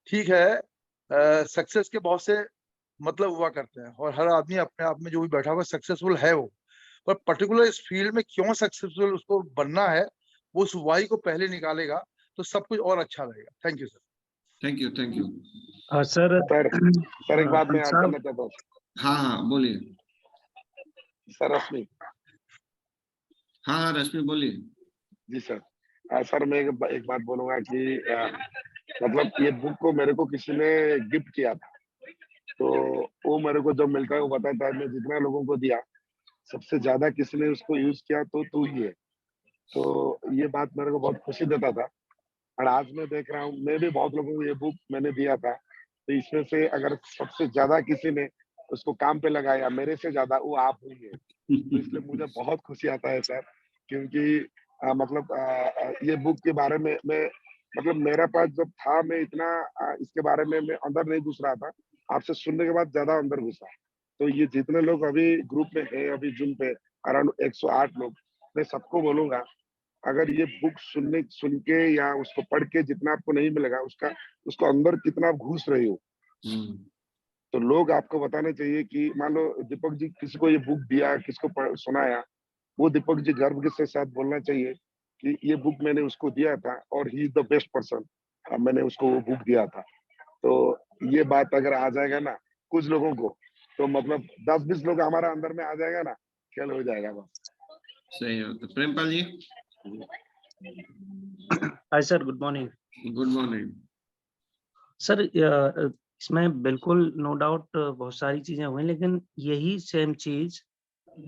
ठीक है, सक्सेस के बहुत से मतलब हुआ करते हैं और हर आदमी अपने आप में जो भी बैठा हुआ सक्सेसफुल है वो, पर पर्टिकुलर इस फील्ड में क्यों सक्सेसफुल उसको बनना है वो उस वाई को पहले निकालेगा तो सब कुछ और अच्छा रहेगा। Thank you sir. Thank you. Sir एक बात मैं ऐड करना चाहता हूँ। हाँ बोलिए सर रश्मि। हाँ रश्मि बोलिए। जी सर। सर मैं एक बात बोलूंगा कि मतलब ये बुक को मेरे को किसी ने गिफ्ट किया था, तो वो मेरे को जब मिलता है वो बताता है मैं जितना लोगों को दिया सबसे ज्यादा किसी ने उसको यूज किया तो तू ही है। तो ये बात मेरे को बहुत खुशी देता था, और आज मैं देख रहा हूँ मैं भी बहुत लोगों को ये बुक मैंने दिया था, तो इसमें से अगर सबसे ज्यादा किसी ने उसको काम पे लगाया मेरे से ज्यादा वो आप ही है। तो इसलिए मुझे बहुत खुशी आता है सर, क्योंकि ये बुक के बारे में मैं मतलब मेरा पास जब था मैं इतना इसके बारे में मैं अंदर नहीं घुस रहा था, आपसे सुनने के बाद ज्यादा अंदर घुसा। तो ये जितने लोग अभी ग्रुप में है, अभी जूम पे अराउंड 108 लोग, मैं सबको बोलूंगा अगर ये बुक सुन के या उसको पढ़ के जितना आपको नहीं मिलेगा उसको अंदर कितना आप घुस रहे हो। तो लोग आपको बताने चाहिए कि मान लो दीपक जी किसी को ये बुक दिया, किसको सुनाया, वो दीपक जी गर्व के साथ बोलना चाहिए कि ये बुक मैंने उसको दिया था और he is the best person, मैंने उसको वो बुक दिया था। तो ये बात अगर आ जाएगा ना कुछ लोगों को, तो मतलब 10-20 लोग हमारा अंदर में आ जाएगा ना, खेल हो जाएगा बस। सही है। तो Prempal ji. Hi sir, good morning. Good morning sir. इसमें बिल्कुल नो डाउट बहुत सारी चीजें हुई, लेकिन यही सेम चीज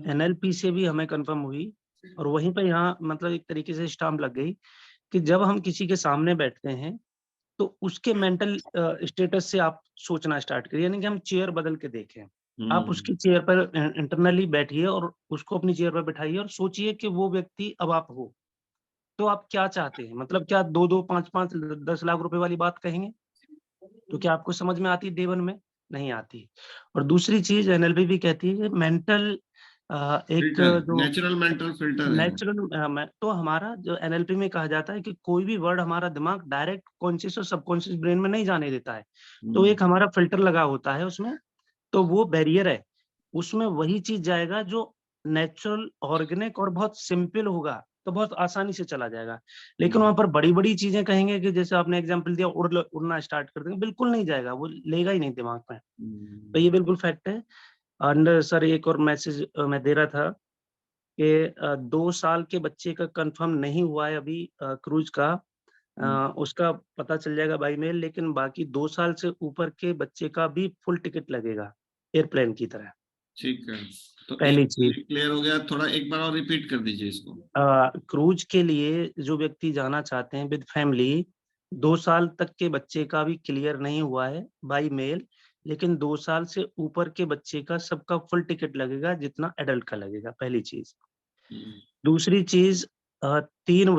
एनएलपी से भी हमें कंफर्म हुई, और वहीं पर यहाँ मतलब एक तरीके से स्टाम्प लग गई कि जब हम किसी के सामने बैठते हैं तो उसके मेंटल स्टेटस से आप सोचना स्टार्ट करिए, यानी कि हम चेयर बदल के देखें। आप उसकी चेयर पर इंटरनली बैठिए और उसको अपनी चेयर पर बैठाइए और सोचिए कि वो व्यक्ति अब आप हो, तो आप क्या चाहते हैं, मतलब क्या 2-2, 5-5, 10 लाख रुपए वाली बात कहेंगे? तो क्या आपको समझ में आती डे 1 में? नहीं आती। और दूसरी चीज एनएलपी भी कहती है कि मेंटल एक जो नेचुरल मेंटल फिल्टर है वो। नेचुरल तो हमारा जो एनएलपी में कहा जाता है कि कोई भी वर्ड हमारा दिमाग डायरेक्ट कॉन्शियस और सबकॉन्शियस ब्रेन में नहीं जाने देता है। तो एक हमारा फिल्टर लगा होता है उसमें, तो वो बैरियर है, उसमें वही चीज जाएगा जो नेचुरल, ऑर्गेनिक और बहुत सिंपल होगा, तो बहुत आसानी से चला जाएगा। लेकिन वहां पर बड़ी-बड़ी चीजें कहेंगे कि जैसे आपने एग्जांपल दिया उड़ना स्टार्ट कर देंगे, बिल्कुल नहीं जाएगा, वो लेगा ही नहीं दिमाग में। तो ये बिल्कुल फैक्ट है। एंड सर एक और मैसेज मैं दे रहा था कि 2 साल के बच्चे का कंफर्म नहीं हुआ है अभी क्रूज का, उसका पता चल जाएगा बाई मेल, लेकिन बाकी 2 साल से ऊपर के बच्चे का भी फुल टिकट लगेगा एयरप्लेन की तरह। ठीक है, तो पहली एक चीज क्लियर हो गया। थोड़ा एक बार और रिपीट कर दीजिए इसको। क्रूज के लिए जो व्यक्ति जाना चाहते हैं विद फैमिली, 2 साल तक के बच्चे का भी क्लियर नहीं हुआ है बाई मेल, लेकिन 2 साल से ऊपर के बच्चे का सबका फुल टिकट लगेगा जितना एडल्ट का लगेगा, पहली चीज। दूसरी चीज 3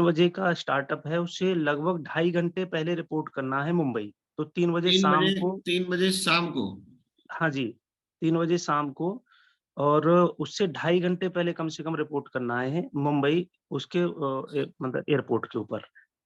बजे का स्टार्टअप है, उससे लगभग 2.5 घंटे पहले रिपोर्ट करना है मुंबई। तो 3 बजे शाम को, 3 बजे शाम को, हाँ जी 3 बजे शाम को, और उससे 2.5 घंटे पहले कम से कम रिपोर्ट करना है मुंबई, उसके मतलब एयरपोर्ट के ऊपर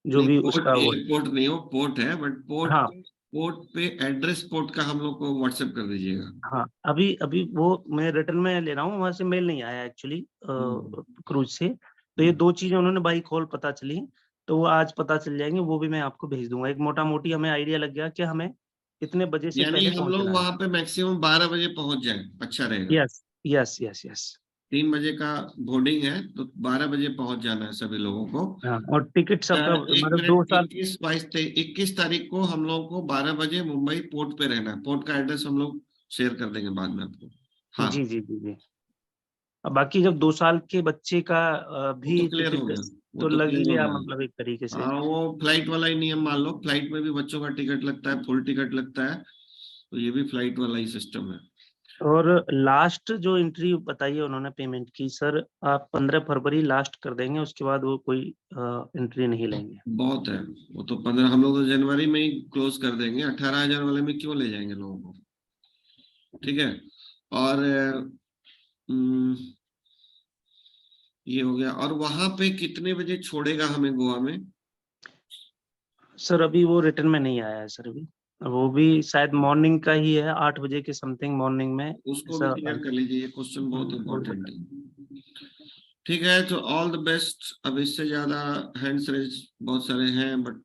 जो भी उसका वो एयरपोर्ट नहीं हो, पोर्ट है, बट पोर्ट हाँ पोर्ट पे एड्रेस पोर्ट का हम लोग को व्हाट्सएप कर दीजिएगा। हाँ अभी वो मैं रिटर्न में ले रहा हूँ, वहां से मेल नहीं आया एक्चुअली क्रूज से। तो ये 2 चीजें उन्होंने बाई कॉल पता चली, तो वो आज पता चल जाएंगे, वो भी मैं आपको भेज दूंगा। एक मोटा मोटी हमें आइडिया लग गया कि हमें इतने बजे से यानी पहले हम लोग पहुंचना है। वहां पे मैक्सिमम 12 बजे पहुंच जाए, अच्छा रहेगा। यस यस यस यस 3 बजे का बोर्डिंग है, तो 12 बजे पहुंच जाना है सभी लोगों को। हाँ, और टिकट सबका एक मतलब 2 मिनट, साल 21 तारीख को हम लोगों को 12 बजे मुंबई पोर्ट पे रहना है। पोर्ट का एड्रेस हम लोग शेयर कर देंगे बाद में आपको। हाँ, जी जी जी जी। अब बाकी जब 2 साल के बच्चे का वो भी तो क्लियर हो टिकट गया, वो तो तो लग ही क्लियर हो गया, गया। मतलब एक तरीके से। हाँ, वो फ्लाइट वाला ही नियम मान लो, फ्लाइट में भी बच्चों का टिकट लगता है, फुल टिकट लगता है, तो ये भी फ्लाइट वाला ही सिस्टम है। और लास्ट जो एंट्री बताई है उन्होंने पेमेंट की, सर आप 15 फरवरी लास्ट कर देंगे, उसके बाद वो कोई एंट्री नहीं लेंगे। बहुत है, वो तो 15 हम लोग तो जनवरी में ही क्लोज कर देंगे। 18,000 वाले में क्यों ले जाएंगे लोगों को, ठीक है। और ये हो गया। और वहां पे कितने बजे छोड़ेगा हमें गोवा में? सर अभी वो रिटर्न में नहीं आया है सर, अभी वो भी शायद मॉर्निंग का ही है, 8 बजे के समथिंग मॉर्निंग में। उसको भी क्लियर कर लीजिए, ये क्वेश्चन बहुत इंपॉर्टेंट है। ठीक है, तो ऑल द बेस्ट। अब इससे ज्यादा हैंड्स रेज बहुत सारे हैं, बट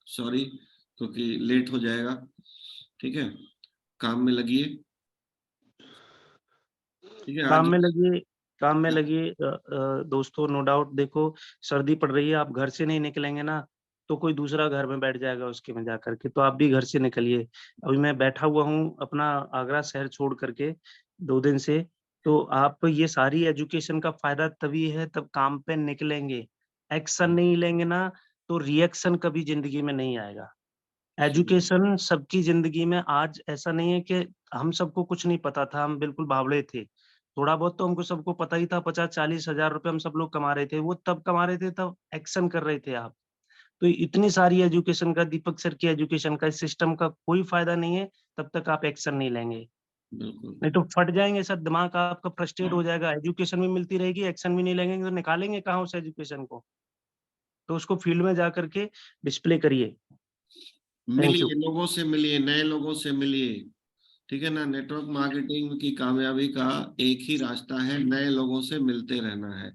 सॉरी, क्योंकि लेट हो जाएगा। ठीक है, काम में लगिए। ठीक है, काम में लगिए, काम में लगिए दोस्तों। नो डाउट, देखो सर्दी पड़ रही है, आप घर से नहीं निकलेंगे ना, तो कोई दूसरा घर में बैठ जाएगा उसके में जाकर के, तो आप भी घर से निकलिए। अभी मैं बैठा हुआ हूँ अपना आगरा शहर छोड़ करके 2 दिन से, तो आप ये सारी एजुकेशन का फायदा तभी है तब काम पे निकलेंगे। एक्शन नहीं लेंगे ना, तो रिएक्शन कभी जिंदगी में नहीं आएगा। एजुकेशन सबकी जिंदगी में, आज ऐसा नहीं है कि हम सबको कुछ नहीं पता था, हम बिल्कुल बावड़े थे। थोड़ा बहुत तो हमको सबको पता ही था, 50-40 हजार रुपए हम सब लोग कमा रहे थे, वो तब कमा रहे थे, तब एक्शन कर रहे थे आप। तो इतनी सारी एजुकेशन का, दीपक सर की एजुकेशन का, इस सिस्टम का कोई फायदा नहीं है तब तक आप एक्शन नहीं लेंगे। नहीं तो फट जाएंगे सर, दिमाग आपका फ्रस्ट्रेट हो जाएगा। एजुकेशन भी मिलती रहेगी, एक्शन भी नहीं लेंगे, तो निकालेंगे कहाँ उस एजुकेशन को? तो उसको फील्ड में जा करके डिस्प्ले करिए। मिलिए, लोगों से मिलिए, नए लोगों से मिलिए। ठीक है ना, नेटवर्क मार्केटिंग की कामयाबी का एक ही रास्ता है, नए लोगों से मिलते रहना है।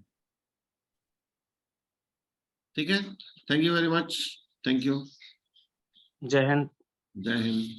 ठीक है, thank you very much. Thank you. जय हिंद। जय हिंद।